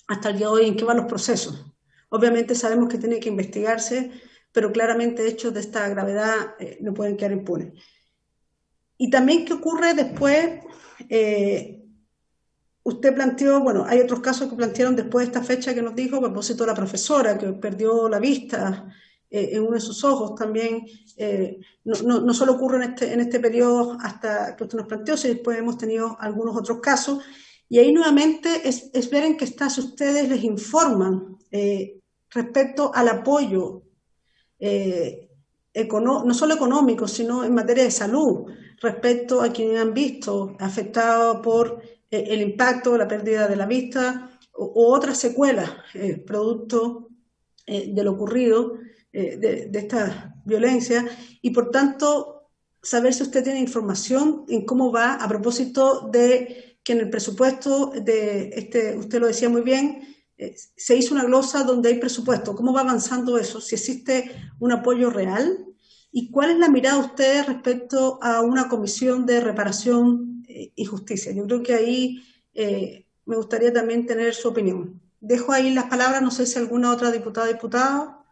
S1: hasta el día de hoy, en qué van los procesos. Obviamente sabemos que tiene que investigarse, pero claramente hechos de esta gravedad no pueden quedar impunes. Y también qué ocurre después. Usted planteó, bueno, hay otros casos que plantearon después de esta fecha que nos dijo, a propósito de la profesora que perdió la vista en uno de sus ojos también. No solo ocurre en este periodo hasta que usted nos planteó, sino después hemos tenido algunos otros casos. Y ahí nuevamente es ver en qué estado si ustedes les informan respecto al apoyo, no solo económico, sino en materia de salud, respecto a quienes han visto afectados por el impacto, la pérdida de la vista o otras secuelas producto de lo ocurrido, de esta violencia, y por tanto saber si usted tiene información en cómo va a propósito de que en el presupuesto usted lo decía muy bien, se hizo una glosa donde hay presupuesto. ¿Cómo va avanzando eso? Si existe un apoyo real, ¿y cuál es la mirada de ustedes respecto a una comisión de reparación y justicia? Yo creo que ahí me gustaría también tener su opinión. Dejo ahí las palabras, no sé si alguna otra diputada o diputado.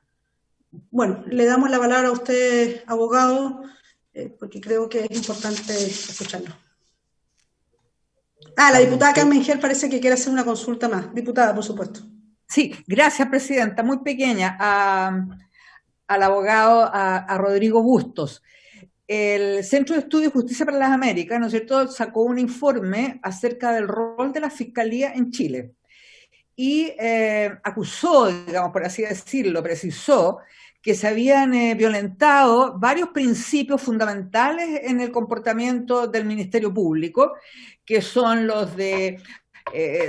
S1: Bueno, le damos la palabra a usted, abogado, porque creo que es importante escucharlo. La diputada Carmen Gel parece que quiere hacer una consulta más. Diputada, por supuesto.
S4: Sí, gracias, presidenta. Muy pequeña. Al abogado, a Rodrigo Bustos. El Centro de Estudios de Justicia para las Américas, ¿no es cierto?, sacó un informe acerca del rol de la Fiscalía en Chile y acusó, digamos, por así decirlo, precisó que se habían violentado varios principios fundamentales en el comportamiento del Ministerio Público, que son los de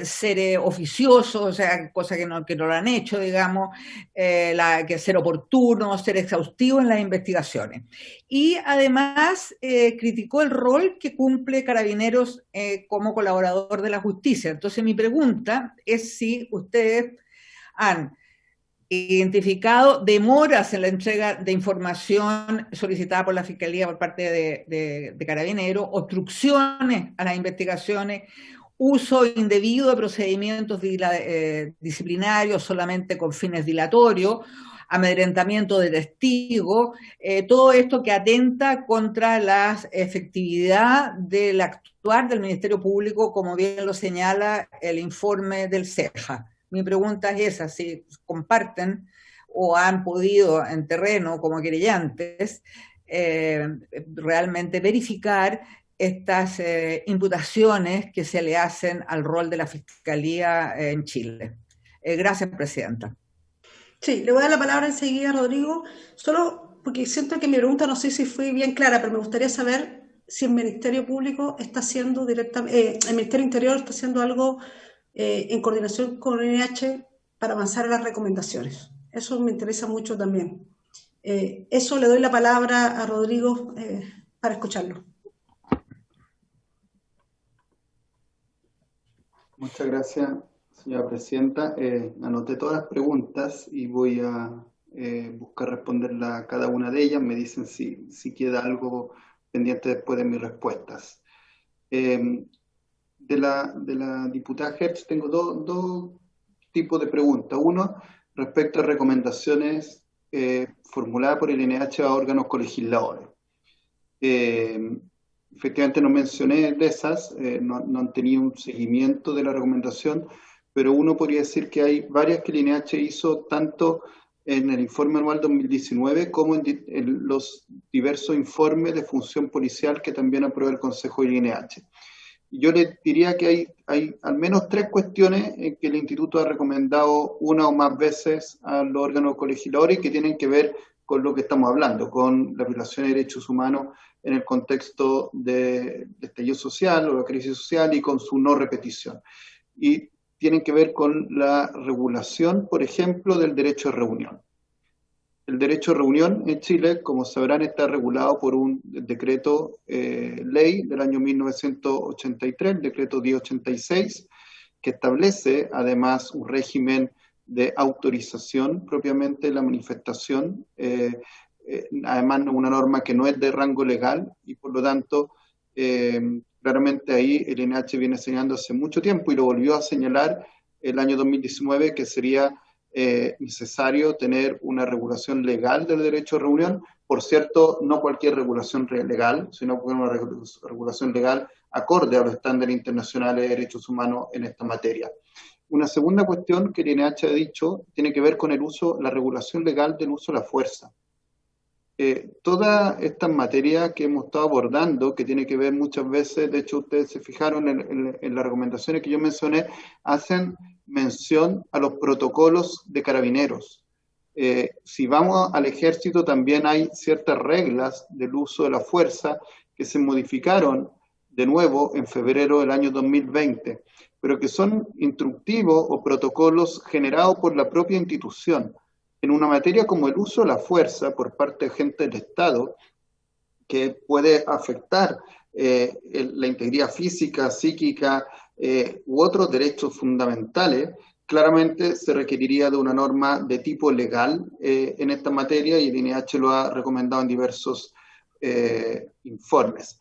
S4: ser oficiosos, o sea, cosa que no lo han hecho, digamos, que ser oportunos, ser exhaustivos en las investigaciones. Y además criticó el rol que cumple Carabineros como colaborador de la justicia. Entonces mi pregunta es si ustedes han identificado demoras en la entrega de información solicitada por la Fiscalía por parte de Carabineros, obstrucciones a las investigaciones, uso indebido de procedimientos disciplinarios solamente con fines dilatorios, amedrentamiento de testigos, todo esto que atenta contra la efectividad del actuar del Ministerio Público, como bien lo señala el informe del CEJA. Mi pregunta es esa, si comparten o han podido en terreno como querellantes realmente verificar estas imputaciones que se le hacen al rol de la Fiscalía en Chile. Gracias, Presidenta.
S1: Sí, le voy a dar la palabra enseguida a Rodrigo, solo porque siento que mi pregunta no sé si fue bien clara, pero me gustaría saber si el Ministerio Público está haciendo directamente, el Ministerio Interior está haciendo algo en coordinación con el INH para avanzar en las recomendaciones. Eso me interesa mucho también. Eso le doy la palabra a Rodrigo para escucharlo.
S3: Muchas gracias, señora Presidenta. Anoté todas las preguntas y voy a buscar responderla a cada una de ellas. Me dicen si queda algo pendiente después de mis respuestas. De la diputada Hertz tengo dos tipos de preguntas. Uno, respecto a recomendaciones formuladas por el INH a órganos colegisladores. Efectivamente no mencioné de esas, no han tenido un seguimiento de la recomendación, pero uno podría decir que hay varias que el INH hizo tanto en el informe anual 2019 como en los diversos informes de función policial que también aprueba el Consejo del INH. Yo le diría que hay al menos 3 cuestiones en que el Instituto ha recomendado una o más veces a los órganos colegisladores que tienen que ver con lo que estamos hablando, con la violación de derechos humanos en el contexto de estallido social o la crisis social y con su no repetición. Y tienen que ver con la regulación, por ejemplo, del derecho de reunión. El derecho de reunión en Chile, como sabrán, está regulado por un decreto ley del año 1983, el decreto 1086, que establece además un régimen de autorización propiamente de la manifestación, además una norma que no es de rango legal y por lo tanto claramente ahí el INH viene señalando hace mucho tiempo y lo volvió a señalar el año 2019 que sería necesario tener una regulación legal del derecho a reunión. Por cierto, no cualquier regulación legal, sino una regulación legal acorde a los estándares internacionales de derechos humanos en esta materia. Una segunda cuestión que el INH ha dicho tiene que ver con la regulación legal del uso de la fuerza. Toda esta materia que hemos estado abordando, que tiene que ver muchas veces, de hecho ustedes se fijaron en las recomendaciones que yo mencioné, hacen mención a los protocolos de carabineros. Si vamos al ejército también hay ciertas reglas del uso de la fuerza que se modificaron de nuevo en febrero del año 2020, pero que son instructivos o protocolos generados por la propia institución en una materia como el uso de la fuerza por parte de agentes del Estado, que puede afectar la integridad física, psíquica u otros derechos fundamentales. Claramente se requeriría de una norma de tipo legal en esta materia y el INH lo ha recomendado en diversos informes.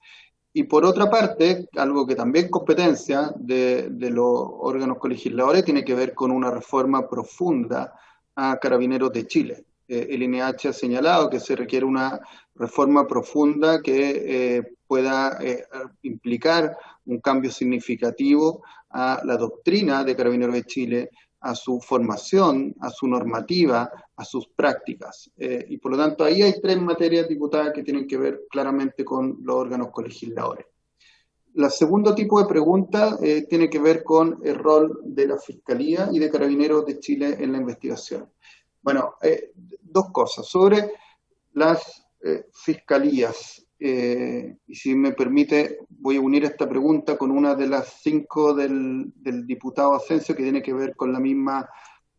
S3: Y por otra parte, algo que también es competencia de los órganos colegisladores tiene que ver con una reforma profunda a Carabineros de Chile. El INH ha señalado que se requiere una reforma profunda que pueda implicar un cambio significativo a la doctrina de Carabineros de Chile, a su formación, a su normativa, a sus prácticas. Y por lo tanto ahí hay 3 materias, diputadas, que tienen que ver claramente con los órganos colegisladores. El segundo tipo de pregunta tiene que ver con el rol de la Fiscalía y de Carabineros de Chile en la investigación. Bueno, 2 cosas. Sobre las fiscalías, y si me permite, voy a unir esta pregunta con una de las 5 del diputado Asensio, que tiene que ver con la misma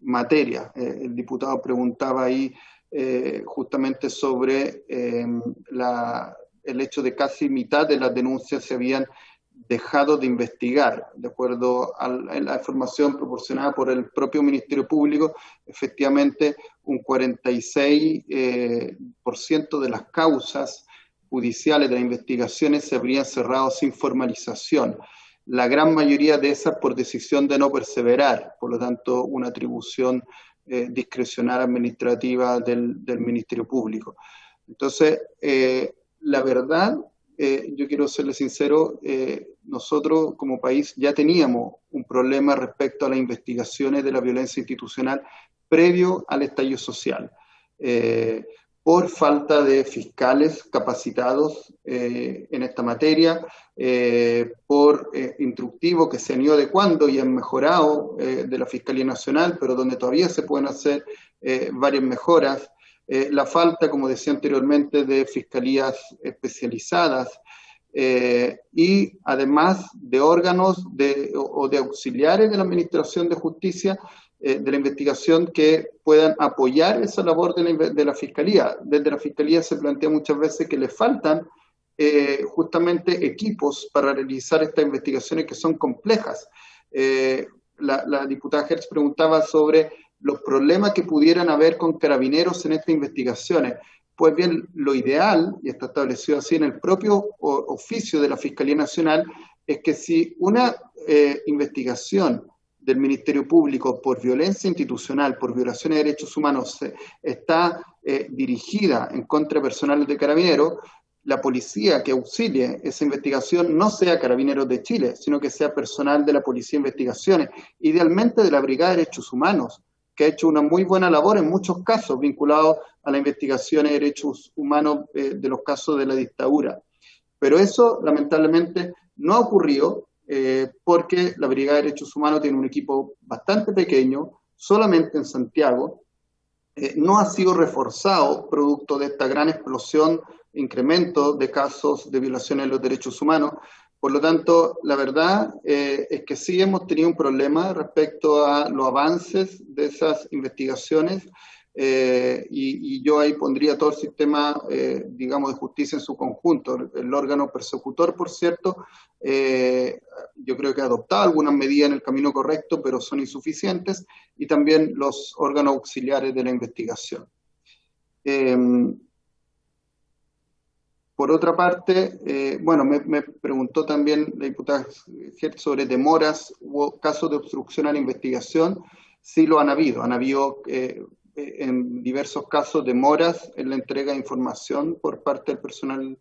S3: materia. El diputado preguntaba ahí justamente sobre el hecho de casi mitad de las denuncias se habían dejado de investigar. De acuerdo a la información proporcionada por el propio Ministerio Público, efectivamente un 46% de las causas judiciales de las investigaciones se habrían cerrado sin formalización. La gran mayoría de esas por decisión de no perseverar, por lo tanto una atribución discrecional administrativa del Ministerio Público. Entonces, la verdad, yo quiero serle sincero, nosotros como país ya teníamos un problema respecto a las investigaciones de la violencia institucional previo al estallido social, por falta de fiscales capacitados en esta materia, por instructivos que se han ido adecuando y han mejorado de la Fiscalía Nacional, pero donde todavía se pueden hacer varias mejoras. La falta, como decía anteriormente, de fiscalías especializadas y además de órganos o de auxiliares de la Administración de Justicia, de la investigación, que puedan apoyar esa labor de la Fiscalía. Desde la Fiscalía se plantea muchas veces que le faltan justamente equipos para realizar estas investigaciones que son complejas. La diputada Hertz preguntaba sobre los problemas que pudieran haber con carabineros en estas investigaciones. Pues bien, lo ideal, y está establecido así en el propio oficio de la Fiscalía Nacional, es que si una investigación del Ministerio Público por violencia institucional, por violaciones de derechos humanos, está dirigida en contra de personal de carabineros, la policía que auxilie esa investigación no sea Carabineros de Chile, sino que sea personal de la Policía de Investigaciones, idealmente de la Brigada de Derechos Humanos, que ha hecho una muy buena labor en muchos casos vinculados a la investigación de derechos humanos de los casos de la dictadura. Pero eso, lamentablemente, no ha ocurrido porque la Brigada de Derechos Humanos tiene un equipo bastante pequeño, solamente en Santiago, no ha sido reforzado producto de esta gran explosión, incremento de casos de violaciones de los derechos humanos. Por lo tanto, la verdad es que sí hemos tenido un problema respecto a los avances de esas investigaciones y yo ahí pondría todo el sistema, digamos, de justicia en su conjunto. El órgano persecutor, por cierto, yo creo que ha adoptado algunas medidas en el camino correcto, pero son insuficientes, y también los órganos auxiliares de la investigación. Por otra parte, bueno, me preguntó también la diputada Hertz sobre demoras, hubo casos de obstrucción a la investigación. Sí lo han habido en diversos casos demoras en la entrega de información por parte del personal,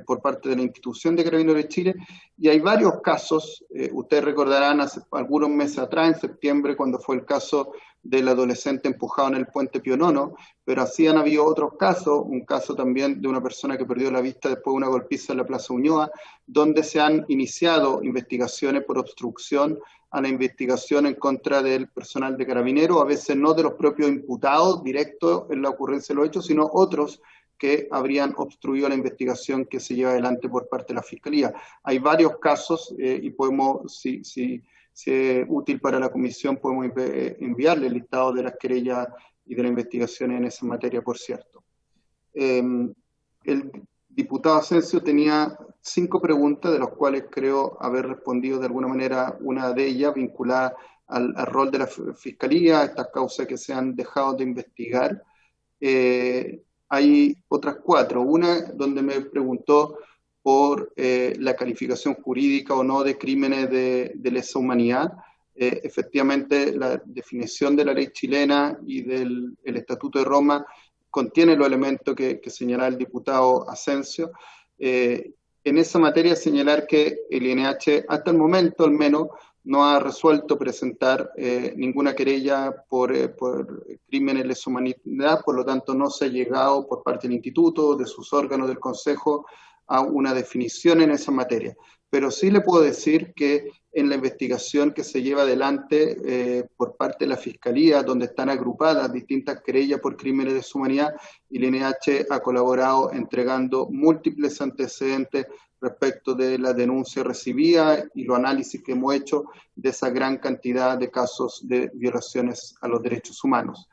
S3: por parte de la institución de Carabineros de Chile, y hay varios casos, ustedes recordarán hace algunos meses atrás, en septiembre, cuando fue el caso del adolescente empujado en el puente Pío IX, pero así han habido otros casos, un caso también de una persona que perdió la vista después de una golpiza en la Plaza Uñoa, donde se han iniciado investigaciones por obstrucción a la investigación en contra del personal de Carabineros, a veces no de los propios imputados directos en la ocurrencia de los hechos, sino otros que habrían obstruido la investigación que se lleva adelante por parte de la Fiscalía. Hay varios casos y podemos, si es útil para la comisión, podemos enviarle el listado de las querellas y de las investigaciones en esa materia, por cierto. El diputado Asensio tenía 5 preguntas, de las cuales creo haber respondido de alguna manera una de ellas vinculada al rol de la Fiscalía, estas causas que se han dejado de investigar. Hay otras 4, una donde me preguntó por la calificación jurídica o no de crímenes de lesa humanidad. Efectivamente, la definición de la ley chilena y del Estatuto de Roma contiene los elementos que señalaba el diputado Asensio. En esa materia, señalar que el INH, hasta el momento al menos, no ha resuelto presentar ninguna querella por crímenes de lesa humanidad, por lo tanto no se ha llegado por parte del Instituto, de sus órganos del Consejo, a una definición en esa materia. pero sí le puedo decir que en la investigación que se lleva adelante por parte de la Fiscalía, donde están agrupadas distintas querellas por crímenes de lesa humanidad, el INH ha colaborado entregando múltiples antecedentes respecto de la denuncia recibida y los análisis que hemos hecho de esa gran cantidad de casos de violaciones a los derechos humanos.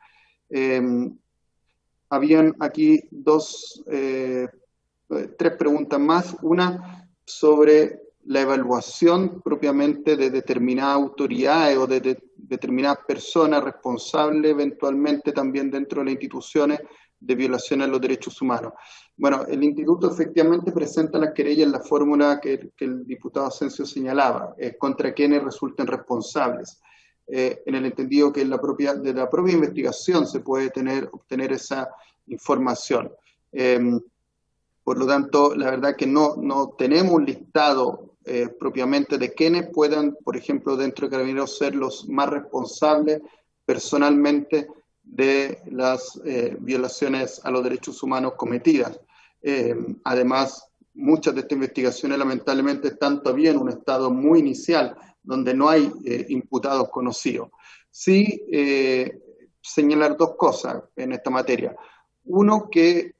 S3: Habían aquí tres preguntas más. Una sobre la evaluación propiamente de determinadas autoridades o de determinadas personas responsables eventualmente también dentro de las instituciones de violación a los derechos humanos. Bueno, el instituto efectivamente presenta las querellas en la fórmula que el diputado Asensio señalaba, contra quienes resulten responsables. En el entendido que de la propia investigación se puede obtener esa información. Por lo tanto, la verdad que no tenemos un listado propiamente de quienes puedan, por ejemplo, dentro de Carabineros ser los más responsables personalmente de las violaciones a los derechos humanos cometidas. Además, muchas de estas investigaciones lamentablemente están todavía en un estado muy inicial, donde no hay imputados conocidos. Sí, señalar dos cosas en esta materia. Uno, que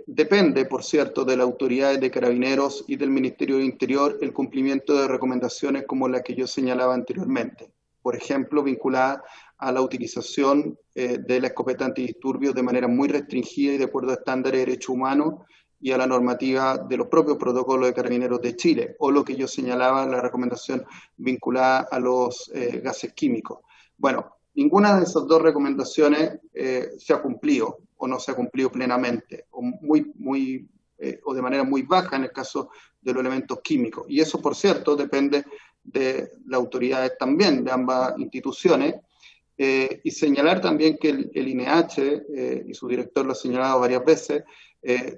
S3: depende, por cierto, de las autoridades de Carabineros y del Ministerio del Interior el cumplimiento de recomendaciones como la que yo señalaba anteriormente. Por ejemplo, vinculada a la utilización de la escopeta antidisturbios de manera muy restringida y de acuerdo a estándares de derechos humanos y a la normativa de los propios protocolos de Carabineros de Chile, o lo que yo señalaba, la recomendación vinculada a los gases químicos. Bueno, ninguna de esas dos recomendaciones se ha cumplido o no se ha cumplido plenamente, o de manera muy baja en el caso de los elementos químicos. Y eso, por cierto, depende de las autoridades también, de ambas instituciones. Y señalar también que el INH, y su director lo ha señalado varias veces,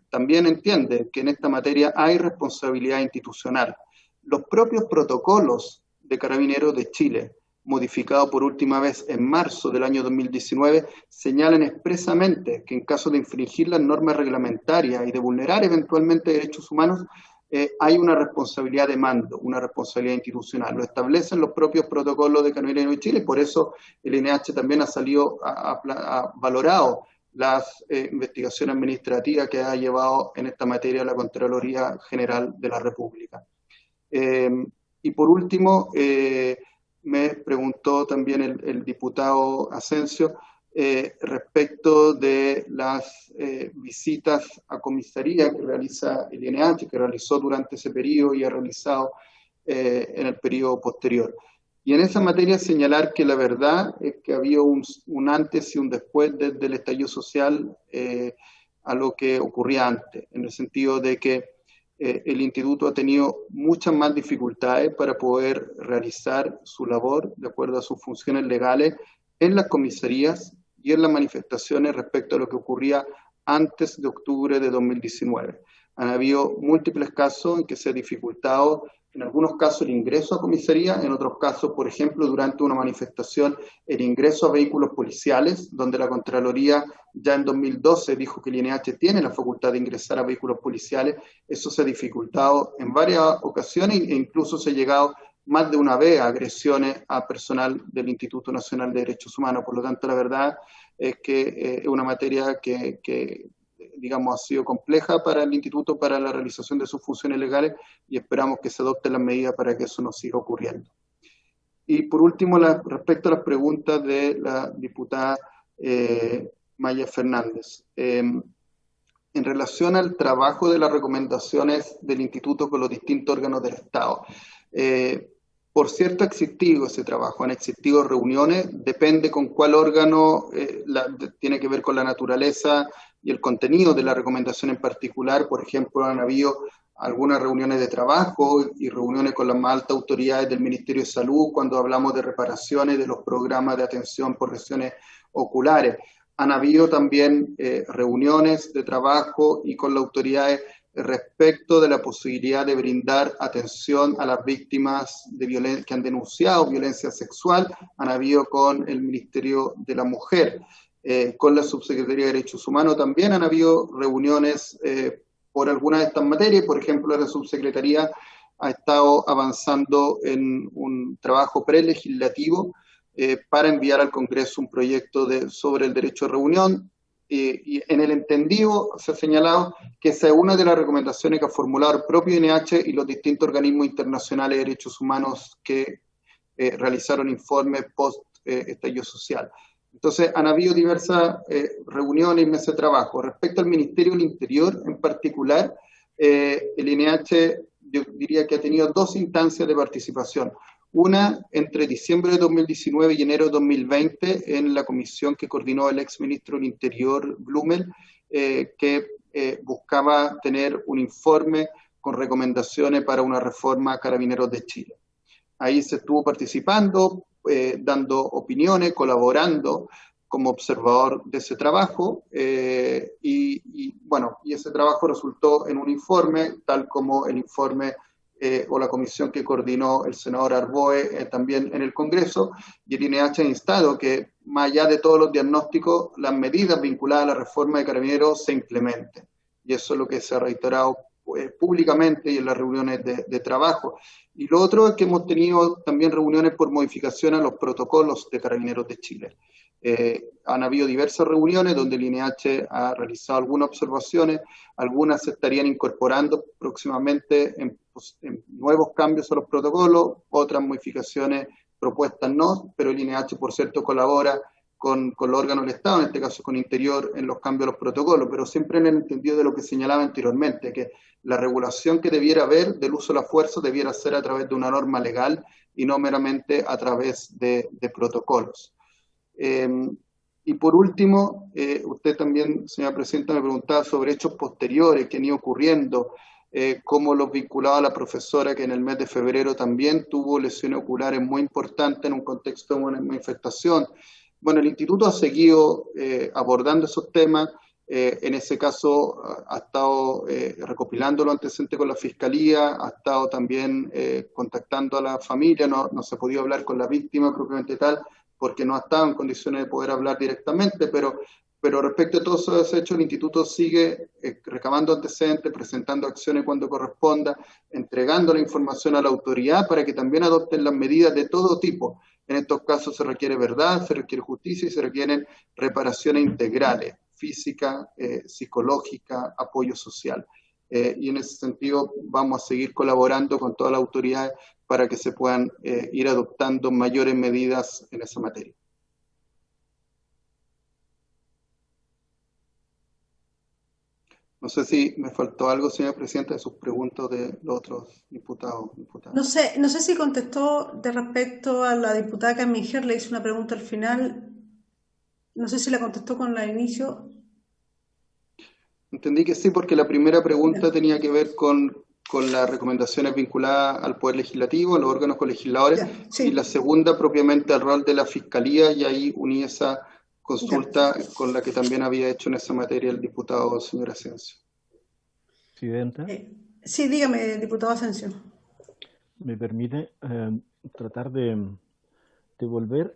S3: también entiende que en esta materia hay responsabilidad institucional. Los propios protocolos de Carabineros de Chile, modificado por última vez en marzo del año 2019, señalan expresamente que en caso de infringir las normas reglamentarias y de vulnerar eventualmente derechos humanos, hay una responsabilidad de mando, una responsabilidad institucional. Lo establecen los propios protocolos de Carabineros de Chile y por eso el INH también ha valorado las investigaciones administrativas que ha llevado en esta materia la Contraloría General de la República. Y por último, me preguntó también el diputado Asensio respecto de las visitas a comisaría que realiza el INH, que realizó durante ese periodo y ha realizado en el periodo posterior. Y en esa materia señalar que la verdad es que había un antes y un después desde el estallido social a lo que ocurría antes, en el sentido de que el instituto ha tenido muchas más dificultades para poder realizar su labor de acuerdo a sus funciones legales en las comisarías y en las manifestaciones respecto a lo que ocurría antes de octubre de 2019. Han habido múltiples casos en que se ha dificultado, en algunos casos, el ingreso a comisaría, en otros casos, por ejemplo, durante una manifestación, el ingreso a vehículos policiales, donde la Contraloría ya en 2012 dijo que el INH tiene la facultad de ingresar a vehículos policiales. Eso se ha dificultado en varias ocasiones e incluso se ha llegado más de una vez a agresiones a personal del Instituto Nacional de Derechos Humanos. Por lo tanto, la verdad es que es una materia que digamos, ha sido compleja para el Instituto para la realización de sus funciones legales y esperamos que se adopten las medidas para que eso no siga ocurriendo. Y por último, respecto a las preguntas de la diputada Maya Fernández. En relación al trabajo de las recomendaciones del Instituto con los distintos órganos del Estado, por cierto ha existido ese trabajo, han existido reuniones, depende con cuál órgano, tiene que ver con la naturaleza y el contenido de la recomendación en particular. Por ejemplo, han habido algunas reuniones de trabajo y reuniones con las más altas autoridades del Ministerio de Salud cuando hablamos de reparaciones de los programas de atención por lesiones oculares. Han habido también reuniones de trabajo y con las autoridades respecto de la posibilidad de brindar atención a las víctimas de violencia que han denunciado violencia sexual. Han habido con el Ministerio de la Mujer. Con la Subsecretaría de Derechos Humanos también han habido reuniones por algunas de estas materias. Por ejemplo, la Subsecretaría ha estado avanzando en un trabajo prelegislativo para enviar al Congreso un proyecto sobre el derecho a reunión. Y en el entendido se ha señalado que esa es una de las recomendaciones que ha formulado el propio INH y los distintos organismos internacionales de derechos humanos que realizaron informes post-estallido social. Entonces, han habido diversas reuniones y meses de trabajo. Respecto al Ministerio del Interior en particular, el INH, yo diría que ha tenido dos instancias de participación. Una entre diciembre de 2019 y enero de 2020 en la comisión que coordinó el exministro del Interior, Blumel, que buscaba tener un informe con recomendaciones para una reforma a Carabineros de Chile. Ahí se estuvo participando, dando opiniones, colaborando como observador de ese trabajo, y ese trabajo resultó en un informe, tal como el informe o la comisión que coordinó el senador Arboe también en el Congreso, y el INH ha instado que, más allá de todos los diagnósticos, las medidas vinculadas a la reforma de Carabineros se implementen. Y eso es lo que se ha reiterado públicamente y en las reuniones de trabajo. Y lo otro es que hemos tenido también reuniones por modificación a los protocolos de Carabineros de Chile. Han habido diversas reuniones donde el INH ha realizado algunas observaciones, algunas se estarían incorporando próximamente en nuevos cambios a los protocolos, otras modificaciones propuestas no, pero el INH, por cierto, colabora con los órganos del Estado, en este caso con Interior, en los cambios a los protocolos, pero siempre en el entendido de lo que señalaba anteriormente, que la regulación que debiera haber del uso de la fuerza debiera ser a través de una norma legal y no meramente a través de protocolos. Y por último, usted también, señora Presidenta, me preguntaba sobre hechos posteriores que han ido ocurriendo, como los vinculados a la profesora que en el mes de febrero también tuvo lesiones oculares muy importantes en un contexto de una manifestación. Bueno, el Instituto ha seguido abordando esos temas. En ese caso ha estado recopilando los antecedentes con la Fiscalía, ha estado también contactando a la familia, no se ha podido hablar con la víctima propiamente tal, porque no ha estado en condiciones de poder hablar directamente, pero respecto a todos esos hechos, el Instituto sigue recabando antecedentes, presentando acciones cuando corresponda, entregando la información a la autoridad para que también adopten las medidas de todo tipo. En estos casos se requiere verdad, se requiere justicia y se requieren reparaciones integrales, física, psicológica, apoyo social. Y en ese sentido vamos a seguir colaborando con todas las autoridades para que se puedan ir adoptando mayores medidas en esa materia. No sé si me faltó algo, señora Presidenta, de sus preguntas de los otros diputados.
S1: No sé si contestó de respecto a la diputada Carminger, le hice una pregunta al final. No sé si la contestó con la inicio.
S3: Entendí que sí, porque la primera pregunta tenía que ver con las recomendaciones vinculadas al Poder Legislativo, a los órganos colegisladores, sí. Y la segunda propiamente al rol de la Fiscalía, y ahí uní esa consulta con la que también había hecho en esa materia el diputado señor Asensio.
S5: Presidenta.
S1: Sí, dígame, diputado Asensio.
S5: Me permite tratar de volver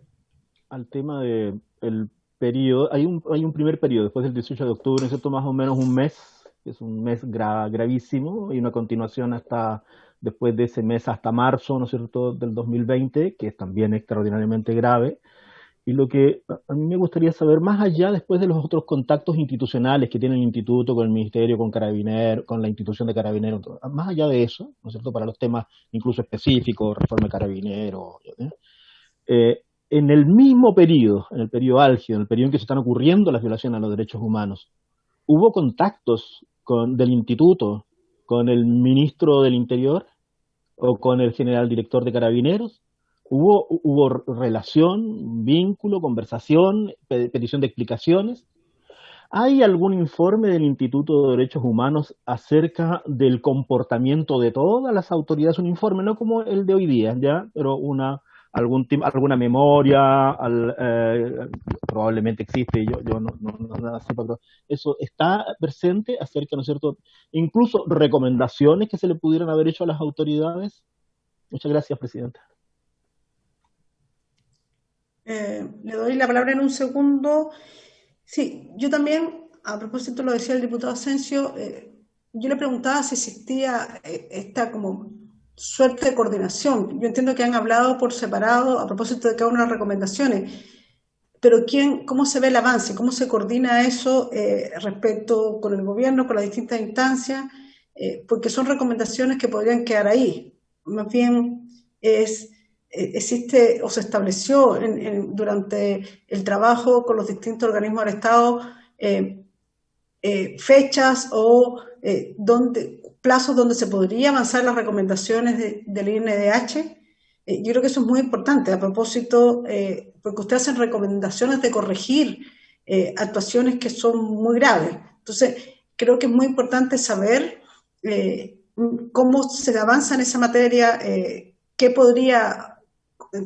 S5: al tema del periodo. Hay un primer periodo, después del 18 de octubre, ¿no es cierto? Más o menos un mes, que es un mes gravísimo, y una continuación hasta después de ese mes hasta marzo, ¿no es cierto?, del 2020, que es también extraordinariamente grave. Y lo que a mí me gustaría saber, más allá después de los otros contactos institucionales que tiene el Instituto con el Ministerio, con Carabineros, con la institución de Carabineros, más allá de eso, ¿no es cierto?, para los temas incluso específicos, reforma de Carabineros, en el mismo periodo, en el periodo álgido, en el periodo en que se están ocurriendo las violaciones a los derechos humanos, ¿hubo contactos del Instituto con el Ministro del Interior o con el General Director de Carabineros? ¿Hubo relación, vínculo, conversación, petición de explicaciones? ¿Hay algún informe del Instituto de Derechos Humanos acerca del comportamiento de todas las autoridades? Un informe, no como el de hoy día, ya, pero alguna memoria, probablemente existe, yo no sé, pero eso está presente acerca, ¿no es cierto?, incluso recomendaciones que se le pudieran haber hecho a las autoridades. Muchas gracias, Presidenta.
S1: Le doy la palabra en un segundo. Sí, yo también, a propósito lo decía el diputado Asensio, yo le preguntaba si existía esta como suerte de coordinación. Yo entiendo que han hablado por separado a propósito de cada una de las recomendaciones, pero ¿cómo se ve el avance? ¿Cómo se coordina eso respecto con el gobierno, con las distintas instancias? Porque son recomendaciones que podrían quedar ahí. Más bien existe o se estableció durante el trabajo con los distintos organismos del Estado fechas o plazos donde se podría avanzar las recomendaciones del INDH. Yo creo que eso es muy importante a propósito, porque ustedes hacen recomendaciones de corregir actuaciones que son muy graves. Entonces, creo que es muy importante saber cómo se avanza en esa materia,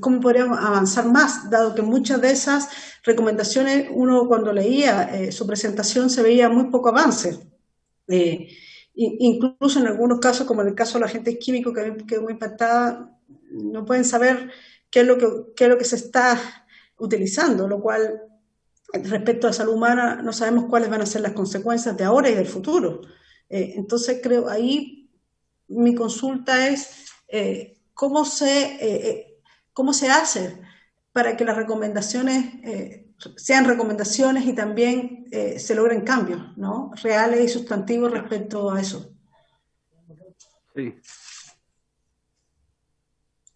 S1: cómo podríamos avanzar más, dado que muchas de esas recomendaciones, uno cuando leía su presentación se veía muy poco avance. Incluso en algunos casos, como en el caso de los agentes químicos, que quedó muy impactada, no pueden saber qué es lo que se está utilizando, lo cual, respecto a salud humana, no sabemos cuáles van a ser las consecuencias de ahora y del futuro. Entonces, creo, ahí mi consulta es ¿cómo se hace para que las recomendaciones sean recomendaciones y también se logren cambios, ¿no?, reales y sustantivos respecto a eso?
S2: Sí.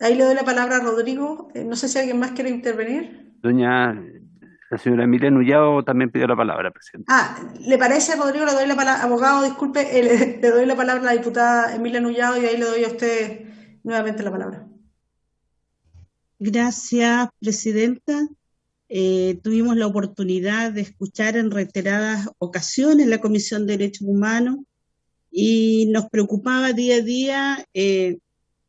S1: Ahí le doy la palabra a Rodrigo. No sé si alguien más quiere intervenir.
S2: La señora Emilia Nullao también pidió la palabra, presidente.
S1: ¿Le parece, Rodrigo? Le doy la palabra, abogado, disculpe, le doy la palabra a la diputada Emilia Nullao y ahí le doy a usted nuevamente la palabra.
S6: Gracias, presidenta. Tuvimos la oportunidad de escuchar en reiteradas ocasiones la Comisión de Derechos Humanos y nos preocupaba día a día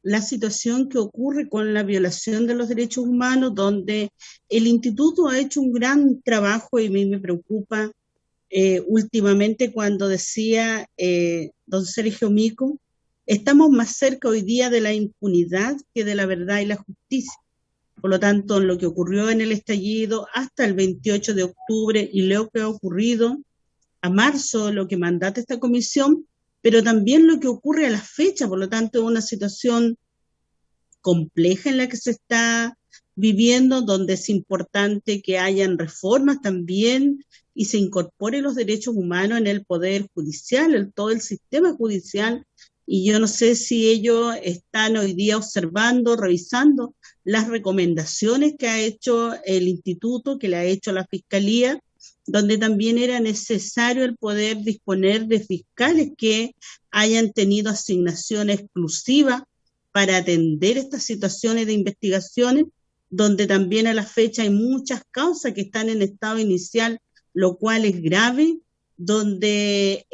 S6: la situación que ocurre con la violación de los derechos humanos, donde el instituto ha hecho un gran trabajo y a mí me preocupa últimamente cuando decía don Sergio Mico, estamos más cerca hoy día de la impunidad que de la verdad y la justicia. Por lo tanto, lo que ocurrió en el estallido hasta el 28 de octubre y lo que ha ocurrido a marzo, lo que mandata esta comisión, pero también lo que ocurre a la fecha. Por lo tanto, es una situación compleja en la que se está viviendo, donde es importante que hayan reformas también y se incorporen los derechos humanos en el Poder Judicial, en todo el sistema judicial. Y yo no sé si ellos están hoy día observando, revisando las recomendaciones que ha hecho el instituto, que le ha hecho la Fiscalía, donde también era necesario el poder disponer de fiscales que hayan tenido asignación exclusiva para atender estas situaciones de investigaciones, donde también a la fecha hay muchas causas que están en estado inicial, lo cual es grave, donde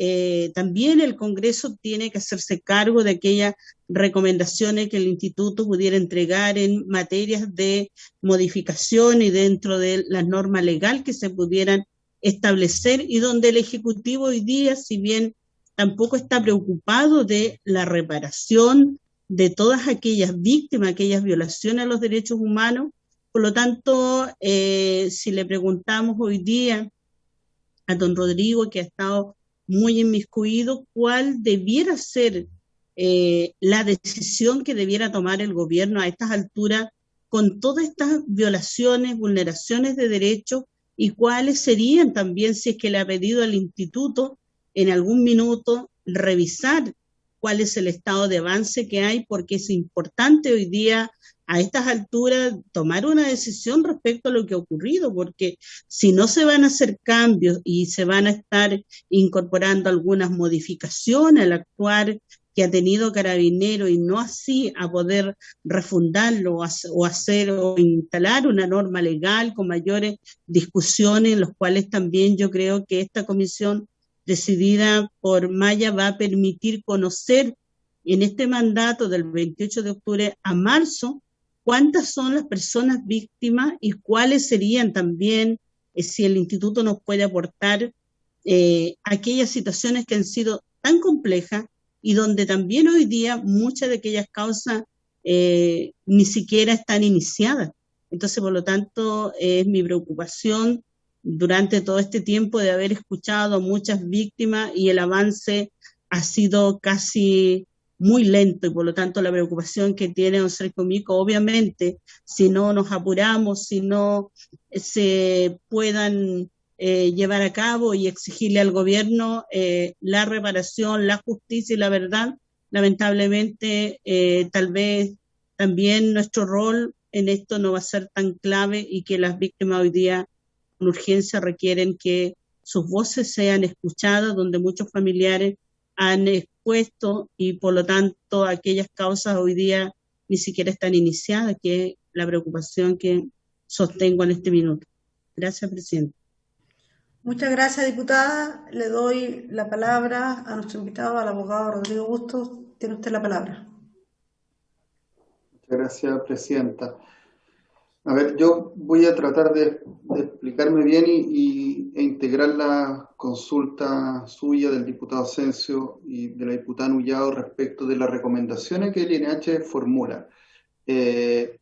S6: también el Congreso tiene que hacerse cargo de aquellas recomendaciones que el instituto pudiera entregar en materias de modificación y dentro de la norma legal que se pudieran establecer, y donde el Ejecutivo hoy día, si bien tampoco está preocupado de la reparación de todas aquellas víctimas, aquellas violaciones a los derechos humanos. Por lo tanto, si le preguntamos hoy día a don Rodrigo, que ha estado muy inmiscuido, cuál debiera ser la decisión que debiera tomar el gobierno a estas alturas con todas estas violaciones, vulneraciones de derechos, y cuáles serían también, si es que le ha pedido al instituto en algún minuto revisar cuál es el estado de avance que hay, porque es importante hoy día a estas alturas tomar una decisión respecto a lo que ha ocurrido, porque si no se van a hacer cambios y se van a estar incorporando algunas modificaciones al actuar que ha tenido Carabineros y no así a poder refundarlo o hacer o instalar una norma legal con mayores discusiones, en los cuales también yo creo que esta comisión decidida por Maya va a permitir conocer en este mandato del 28 de octubre a marzo cuántas son las personas víctimas y cuáles serían también, si el instituto nos puede aportar, aquellas situaciones que han sido tan complejas y donde también hoy día muchas de aquellas causas ni siquiera están iniciadas. Entonces, por lo tanto, es mi preocupación durante todo este tiempo de haber escuchado a muchas víctimas y el avance ha sido casi muy lento, y por lo tanto la preocupación que tiene don Sergio Mico, obviamente, si no nos apuramos, si no se puedan llevar a cabo y exigirle al gobierno la reparación, la justicia y la verdad, lamentablemente tal vez también nuestro rol en esto no va a ser tan clave, y que las víctimas hoy día con urgencia requieren que sus voces sean escuchadas, donde muchos familiares han expuesto y por lo tanto aquellas causas hoy día ni siquiera están iniciadas, que es la preocupación que sostengo en este minuto. Gracias, presidente.
S1: Muchas gracias, diputada. Le doy la palabra a nuestro invitado, al abogado Rodrigo Bustos. Tiene usted la palabra.
S3: Muchas gracias, presidenta. A ver, yo voy a tratar de explicarme bien e integrar la consulta suya del diputado Asensio y de la diputada Nullado respecto de las recomendaciones que el INH formula. El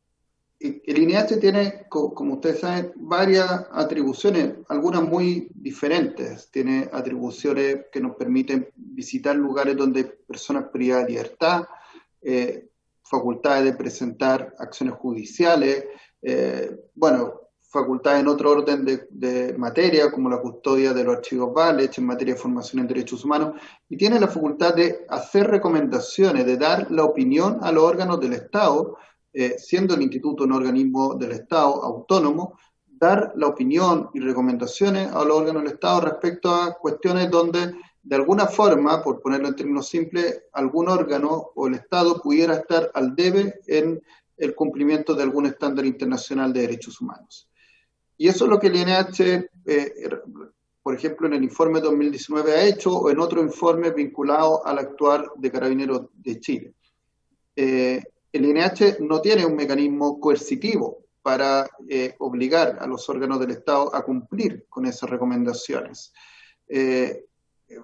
S3: INH tiene, como ustedes saben, varias atribuciones, algunas muy diferentes. Tiene atribuciones que nos permiten visitar lugares donde hay personas privadas de libertad, facultades de presentar acciones judiciales, facultades en otro orden de materia, como la custodia de los archivos VALECH en materia de formación en derechos humanos, y tiene la facultad de hacer recomendaciones, de dar la opinión a los órganos del Estado, siendo el Instituto un organismo del Estado autónomo, dar la opinión y recomendaciones a los órganos del Estado respecto a cuestiones donde, de alguna forma, por ponerlo en términos simples, algún órgano o el Estado pudiera estar al debe en el cumplimiento de algún estándar internacional de derechos humanos. Y eso es lo que el INH, por ejemplo, en el informe 2019 ha hecho, o en otro informe vinculado al actuar de Carabineros de Chile. El INH no tiene un mecanismo coercitivo para obligar a los órganos del Estado a cumplir con esas recomendaciones.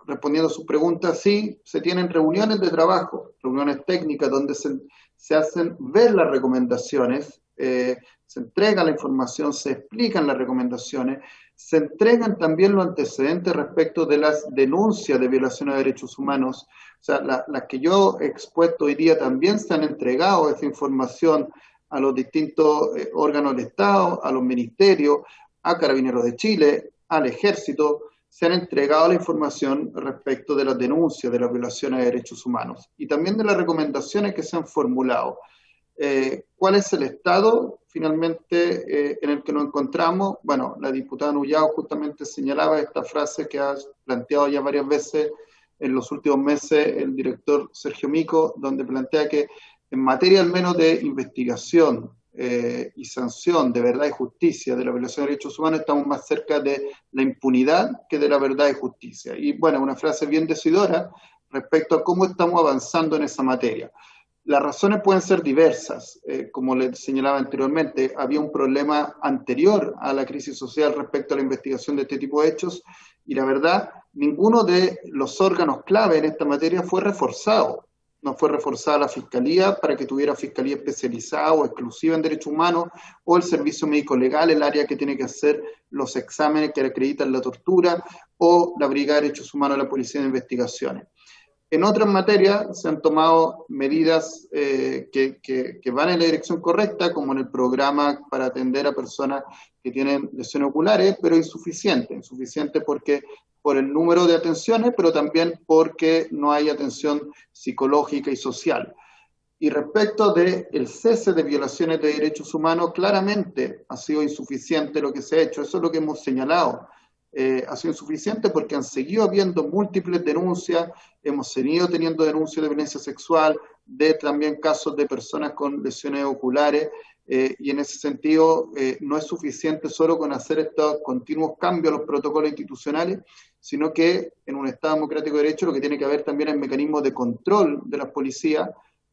S3: Respondiendo a sus preguntas, sí, se tienen reuniones de trabajo, reuniones técnicas donde se hacen ver las recomendaciones, se entrega la información, se explican las recomendaciones, se entregan también los antecedentes respecto de las denuncias de violaciones de derechos humanos. O sea, las que yo he expuesto hoy día también se han entregado esa información a los distintos órganos del Estado, a los ministerios, a Carabineros de Chile, al Ejército. Se han entregado la información respecto de las denuncias de las violaciones de derechos humanos y también de las recomendaciones que se han formulado. ¿Cuál es el estado finalmente en el que nos encontramos? Bueno, la diputada Nullado justamente señalaba esta frase que ha planteado ya varias veces en los últimos meses el director Sergio Mico, donde plantea que en materia al menos de investigación y sanción de verdad y justicia de la violación de derechos humanos estamos más cerca de la impunidad que de la verdad y justicia. Y bueno, una frase bien decidora respecto a cómo estamos avanzando en esa materia. Las razones pueden ser diversas, como les señalaba anteriormente, había un problema anterior a la crisis social respecto a la investigación de este tipo de hechos, y la verdad, ninguno de los órganos clave en esta materia fue reforzado. No fue reforzada la Fiscalía para que tuviera Fiscalía especializada o exclusiva en derechos humanos, o el Servicio Médico Legal, el área que tiene que hacer los exámenes que acreditan la tortura, o la Brigada de Derechos Humanos de la Policía de Investigaciones. En otras materias se han tomado medidas que van en la dirección correcta, como en el programa para atender a personas que tienen lesiones oculares, pero insuficiente porque por el número de atenciones, pero también porque no hay atención psicológica y social. Y respecto del cese de violaciones de derechos humanos, claramente ha sido insuficiente lo que se ha hecho, eso es lo que hemos señalado. Ha sido insuficiente porque han seguido habiendo múltiples denuncias, hemos seguido teniendo denuncias de violencia sexual, de también casos de personas con lesiones oculares, y en ese sentido no es suficiente solo con hacer estos continuos cambios a los protocolos institucionales, sino que en un Estado democrático de derecho lo que tiene que haber también es mecanismos de control de las policías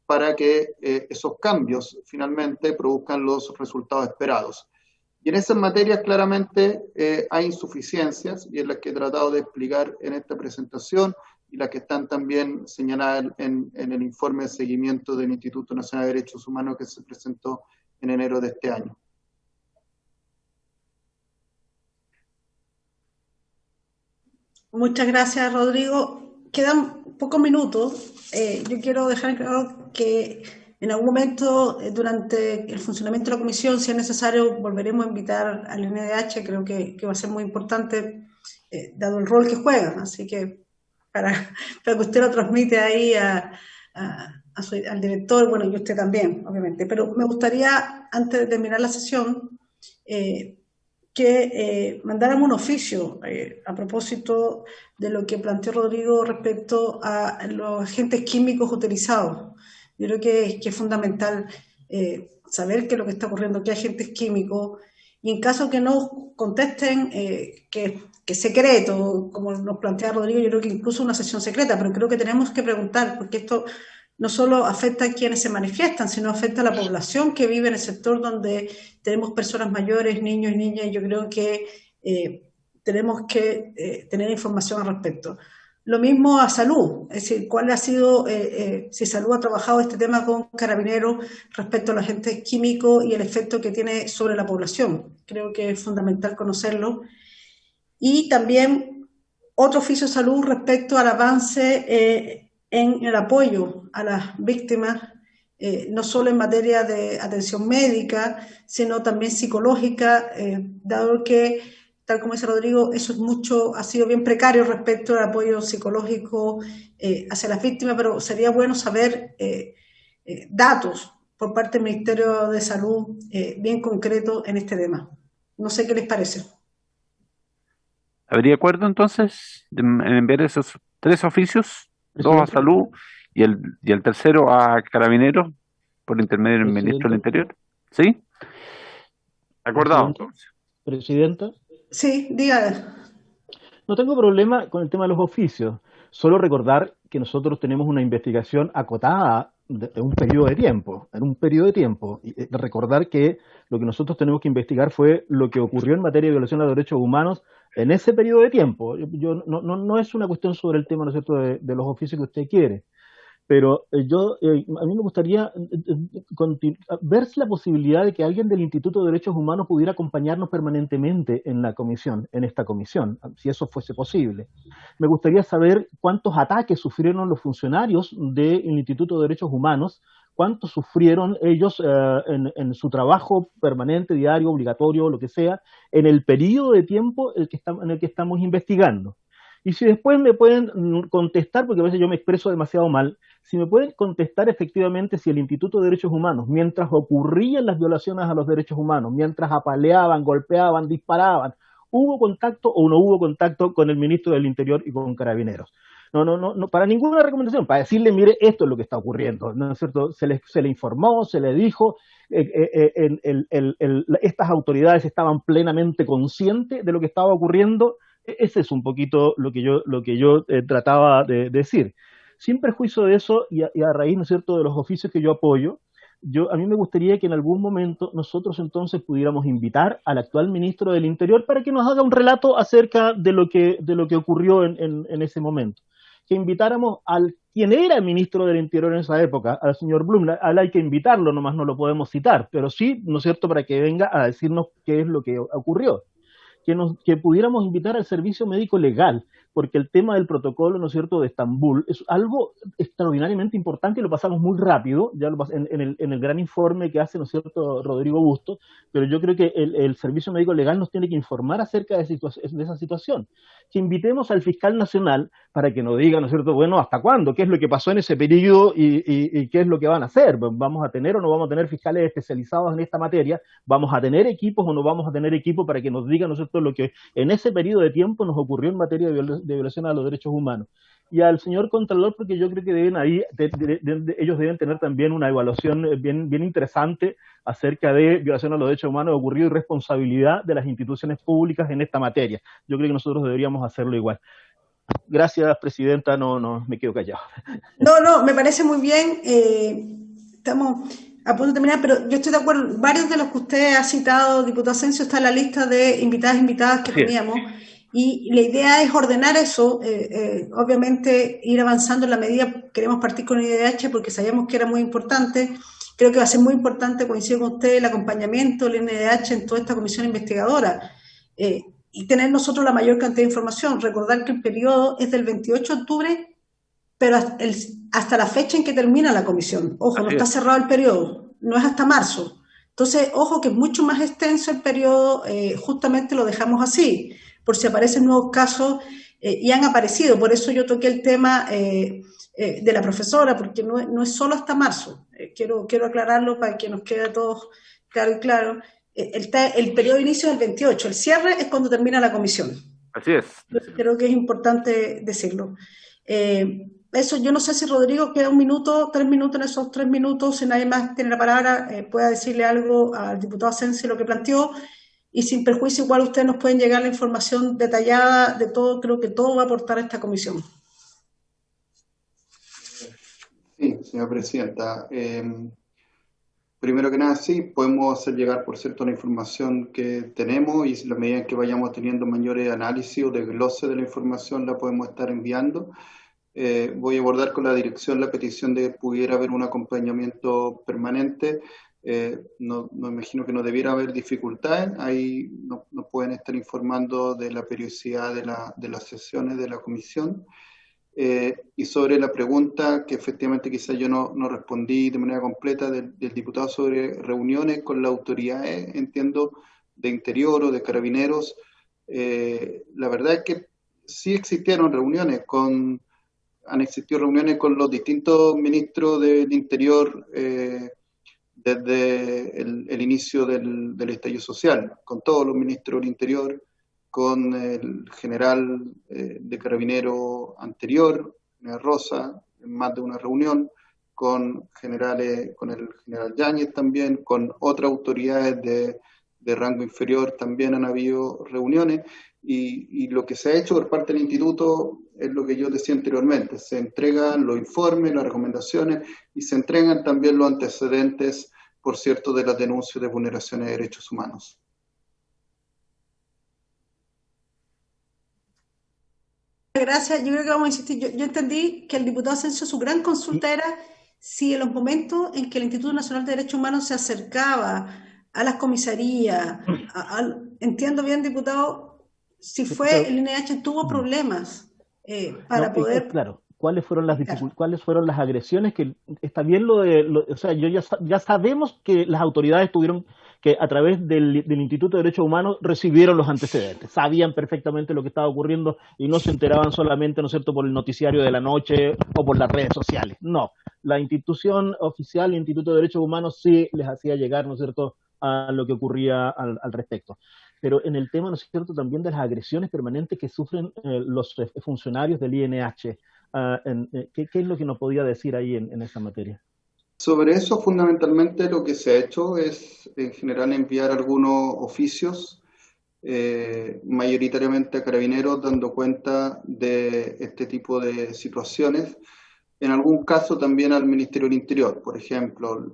S3: para que esos cambios finalmente produzcan los resultados esperados. Y en esas materias claramente hay insuficiencias, y es las que he tratado de explicar en esta presentación, y las que están también señaladas en el informe de seguimiento del Instituto Nacional de Derechos Humanos que se presentó en enero de este año.
S1: Muchas gracias, Rodrigo. Quedan pocos minutos, yo quiero dejar claro que en algún momento durante el funcionamiento de la comisión, si es necesario, volveremos a invitar al NDH. Creo que va a ser muy importante, dado el rol que juega. Así que para que usted lo transmite ahí al director, bueno, y usted también, obviamente. Pero me gustaría, antes de terminar la sesión, que mandáramos un oficio a propósito de lo que planteó Rodrigo respecto a los agentes químicos utilizados. Yo creo que es fundamental saber qué es lo que está ocurriendo, qué agentes químicos, y en caso que no contesten, que es secreto, como nos plantea Rodrigo, yo creo que incluso una sesión secreta, pero creo que tenemos que preguntar, porque esto no solo afecta a quienes se manifiestan, sino afecta a la población que vive en el sector donde tenemos personas mayores, niños y niñas, y yo creo que tenemos que tener información al respecto. Lo mismo a salud, es decir, cuál ha sido, si salud ha trabajado este tema con Carabineros respecto a los agentes químicos y el efecto que tiene sobre la población. Creo que es fundamental conocerlo. Y también otro oficio de salud respecto al avance en el apoyo a las víctimas, no solo en materia de atención médica, sino también psicológica, dado que, tal como dice Rodrigo, eso ha sido bien precario respecto al apoyo psicológico hacia las víctimas, pero sería bueno saber datos por parte del Ministerio de Salud bien concretos en este tema. No sé qué les parece.
S2: ¿Habría acuerdo entonces en enviar esos 3 oficios? 2 a salud y el tercero a Carabineros por intermedio del ministro del Interior. ¿Sí? Acordado entonces.
S5: Presidenta.
S1: Sí, diga.
S5: No tengo problema con el tema de los oficios. Solo recordar que nosotros tenemos una investigación acotada en un periodo de tiempo. Y recordar que lo que nosotros tenemos que investigar fue lo que ocurrió en materia de violación a los derechos humanos en ese periodo de tiempo. No es una cuestión sobre el tema, ¿no es cierto?, de los oficios que usted quiere. Pero a mí me gustaría ver la posibilidad de que alguien del Instituto de Derechos Humanos pudiera acompañarnos permanentemente en esta comisión, si eso fuese posible. Me gustaría saber cuántos ataques sufrieron los funcionarios del Instituto de Derechos Humanos, cuántos sufrieron ellos en su trabajo permanente, diario, obligatorio, lo que sea, en el periodo de tiempo en el que estamos investigando. Y si después me pueden contestar, porque a veces yo me expreso demasiado mal, si me pueden contestar efectivamente si el Instituto de Derechos Humanos, mientras ocurrían las violaciones a los derechos humanos, mientras apaleaban, golpeaban, disparaban, ¿hubo contacto o no hubo contacto con el ministro del Interior y con Carabineros? No, para ninguna recomendación, para decirle, mire, esto es lo que está ocurriendo, ¿no es cierto? Se le informó, se le dijo, estas autoridades estaban plenamente conscientes de lo que estaba ocurriendo. Ese es un poquito lo que yo trataba de decir. Sin perjuicio de eso y a raíz, ¿no es cierto?, de los oficios que yo apoyo, a mí me gustaría que en algún momento nosotros entonces pudiéramos invitar al actual ministro del Interior para que nos haga un relato acerca de lo que ocurrió en ese momento. Que invitáramos al quien era el ministro del Interior en esa época, al señor Blum. Hay que invitarlo, nomás no lo podemos citar, pero sí, ¿no es cierto?, para que venga a decirnos qué es lo que ocurrió. Que pudiéramos invitar al servicio médico legal, porque el tema del protocolo, ¿no es cierto?, de Estambul es algo extraordinariamente importante y lo pasamos muy rápido, ya en el gran informe que hace, ¿no es cierto?, Rodrigo Bustos, pero yo creo que el servicio médico legal nos tiene que informar acerca de esa situación. Que invitemos al fiscal nacional para que nos diga, ¿no es cierto?, bueno, ¿hasta cuándo? ¿Qué es lo que pasó en ese periodo y qué es lo que van a hacer? ¿Vamos a tener o no vamos a tener fiscales especializados en esta materia? ¿Vamos a tener equipos o no vamos a tener equipos para que nos digan, ¿no es cierto?, lo que en ese periodo de tiempo nos ocurrió en materia de violación a los derechos humanos? Y al señor Contralor, porque yo creo que ellos deben tener también una evaluación bien interesante acerca de violación a los derechos humanos ocurrido y responsabilidad de las instituciones públicas en esta materia. Yo creo que nosotros deberíamos hacerlo igual. Gracias, presidenta, no me quedo callado.
S1: No, me parece muy bien. Estamos a punto de terminar, pero yo estoy de acuerdo. Varios de los que usted ha citado, diputado Asensio, está en la lista de invitadas que teníamos. Y la idea es ordenar eso, obviamente ir avanzando en la medida. Queremos partir con el IDH porque sabíamos que era muy importante. Creo que va a ser muy importante, coincido con usted, el acompañamiento del IDH en toda esta comisión investigadora y tener nosotros la mayor cantidad de información. Recordar que el periodo es del 28 de octubre pero hasta la fecha en que termina la comisión. Ojo, no está cerrado el periodo, no es hasta marzo. Entonces, ojo que es mucho más extenso el periodo, justamente lo dejamos así, por si aparecen nuevos casos, y han aparecido. Por eso yo toqué el tema de la profesora, porque no es solo hasta marzo. Quiero aclararlo para que nos quede a todos claro y claro. El periodo de inicio es el 28, el cierre es cuando termina la comisión.
S2: Así es.
S1: Creo que es importante decirlo. Eso, yo no sé si Rodrigo queda 1 minuto, 3 minutos en esos 3 minutos, si nadie más tiene la palabra, pueda decirle algo al diputado Asensi lo que planteó, y sin perjuicio igual ustedes nos pueden llegar la información detallada de todo, creo que todo va a aportar a esta comisión.
S3: Sí, señora presidenta. Primero que nada, sí, podemos hacer llegar, por cierto, la información que tenemos, y en la medida en que vayamos teniendo mayores análisis o desglose de la información la podemos estar enviando. Voy a abordar con la dirección la petición de que pudiera haber un acompañamiento permanente. No imagino que no debiera haber dificultades. Ahí nos pueden estar informando de la periodicidad de las sesiones de la comisión. Y sobre la pregunta que efectivamente quizás yo no respondí de manera completa del diputado sobre reuniones con las autoridades, entiendo, de Interior o de Carabineros, la verdad es que sí existieron reuniones han existido reuniones con los distintos ministros del Interior desde el inicio del estallido social, con todos los ministros del Interior, con el general de Carabinero anterior, general Rosa, en más de una reunión, con el general Yáñez también, con otras autoridades de rango inferior también han habido reuniones, y lo que se ha hecho por parte del instituto es lo que yo decía anteriormente: se entregan los informes, las recomendaciones, y se entregan también los antecedentes, por cierto, de las denuncias de vulneraciones de derechos humanos.
S1: Gracias, yo creo que vamos a insistir. Yo entendí que el diputado Asensio, su gran consulta era si en los momentos en que el Instituto Nacional de Derechos Humanos se acercaba a las comisarías, entiendo bien, diputado, si fue el INH tuvo problemas para poder...
S5: Claro, ¿cuáles fueron las agresiones? Que está bien o sea, ya sabemos que las autoridades tuvieron que, a través del Instituto de Derechos Humanos, recibieron los antecedentes, sabían perfectamente lo que estaba ocurriendo y no se enteraban solamente, ¿no es cierto?, por el noticiario de la noche o por las redes sociales. No, la institución oficial, el Instituto de Derechos Humanos, sí les hacía llegar, ¿no es cierto?, a lo que ocurría al respecto. Pero en el tema, ¿no es cierto?, también de las agresiones permanentes que sufren los funcionarios del INH, ¿qué es lo que nos podía decir ahí en esa materia?
S3: Sobre eso, fundamentalmente, lo que se ha hecho es, en general, enviar algunos oficios, mayoritariamente a Carabineros, dando cuenta de este tipo de situaciones. En algún caso también al Ministerio del Interior, por ejemplo,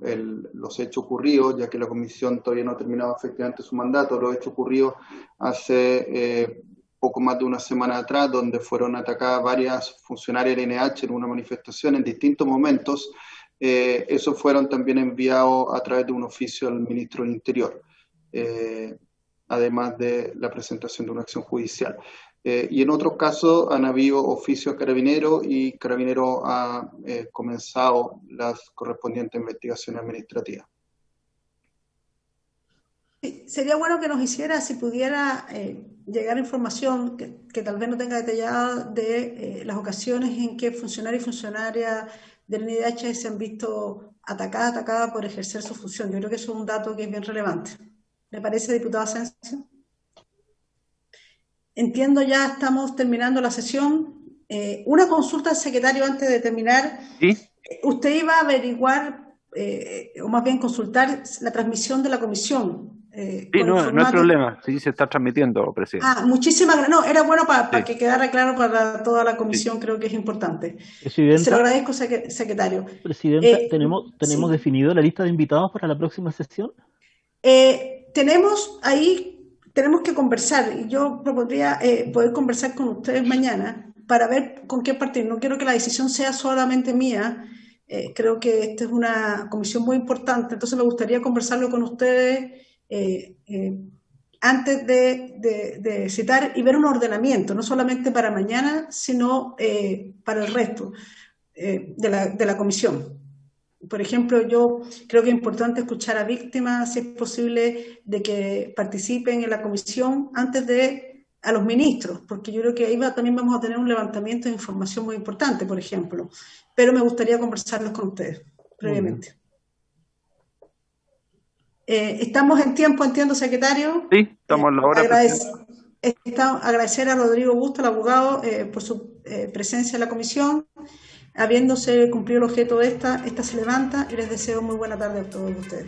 S3: los hechos ocurridos, ya que la comisión todavía no ha terminado efectivamente su mandato, los hechos ocurridos hace poco más de una semana atrás, donde fueron atacadas varias funcionarias del INH en una manifestación en distintos momentos. Esos fueron también enviados a través de un oficio al Ministro del Interior, además de la presentación de una acción judicial. Y en otros casos han habido oficios a Carabineros, y Carabineros ha comenzado las correspondientes investigaciones administrativas.
S1: Sí, sería bueno que nos hiciera, si pudiera llegar información que tal vez no tenga detallada de las ocasiones en que funcionarios y funcionarias del INH se han visto atacadas por ejercer su función. Yo creo que eso es un dato que es bien relevante. ¿Le parece, diputado Asensio? Entiendo, ya estamos terminando la sesión. Una consulta al secretario antes de terminar.
S2: ¿Sí?
S1: Usted iba a averiguar, o más bien consultar, la transmisión de la comisión.
S2: Sí, no hay problema, sí se está transmitiendo, presidente.
S1: Muchísimas gracias. No, era bueno para que quedara claro para toda la comisión, sí. Creo que es importante.
S5: Presidenta,
S1: se lo agradezco, secretario.
S5: Presidenta, ¿tenemos
S1: sí.
S5: definido la lista de invitados para la próxima sesión?
S1: Tenemos que conversar, y yo propondría poder conversar con ustedes mañana para ver con qué partir. No quiero que la decisión sea solamente mía, creo que esta es una comisión muy importante, entonces me gustaría conversarlo con ustedes antes de citar y ver un ordenamiento, no solamente para mañana, sino para el resto. de la comisión. Por ejemplo, yo creo que es importante escuchar a víctimas, si es posible, de que participen en la comisión antes de a los ministros, porque yo creo que ahí también vamos a tener un levantamiento de información muy importante, por ejemplo. Pero me gustaría conversarlos con ustedes previamente. Estamos en tiempo, entiendo, secretario.
S2: Sí, estamos en la hora.
S1: Agradecer a Rodrigo Busto, el abogado, por su presencia en la comisión. Habiéndose cumplido el objeto de esta se levanta y les deseo muy buena tarde a todos ustedes.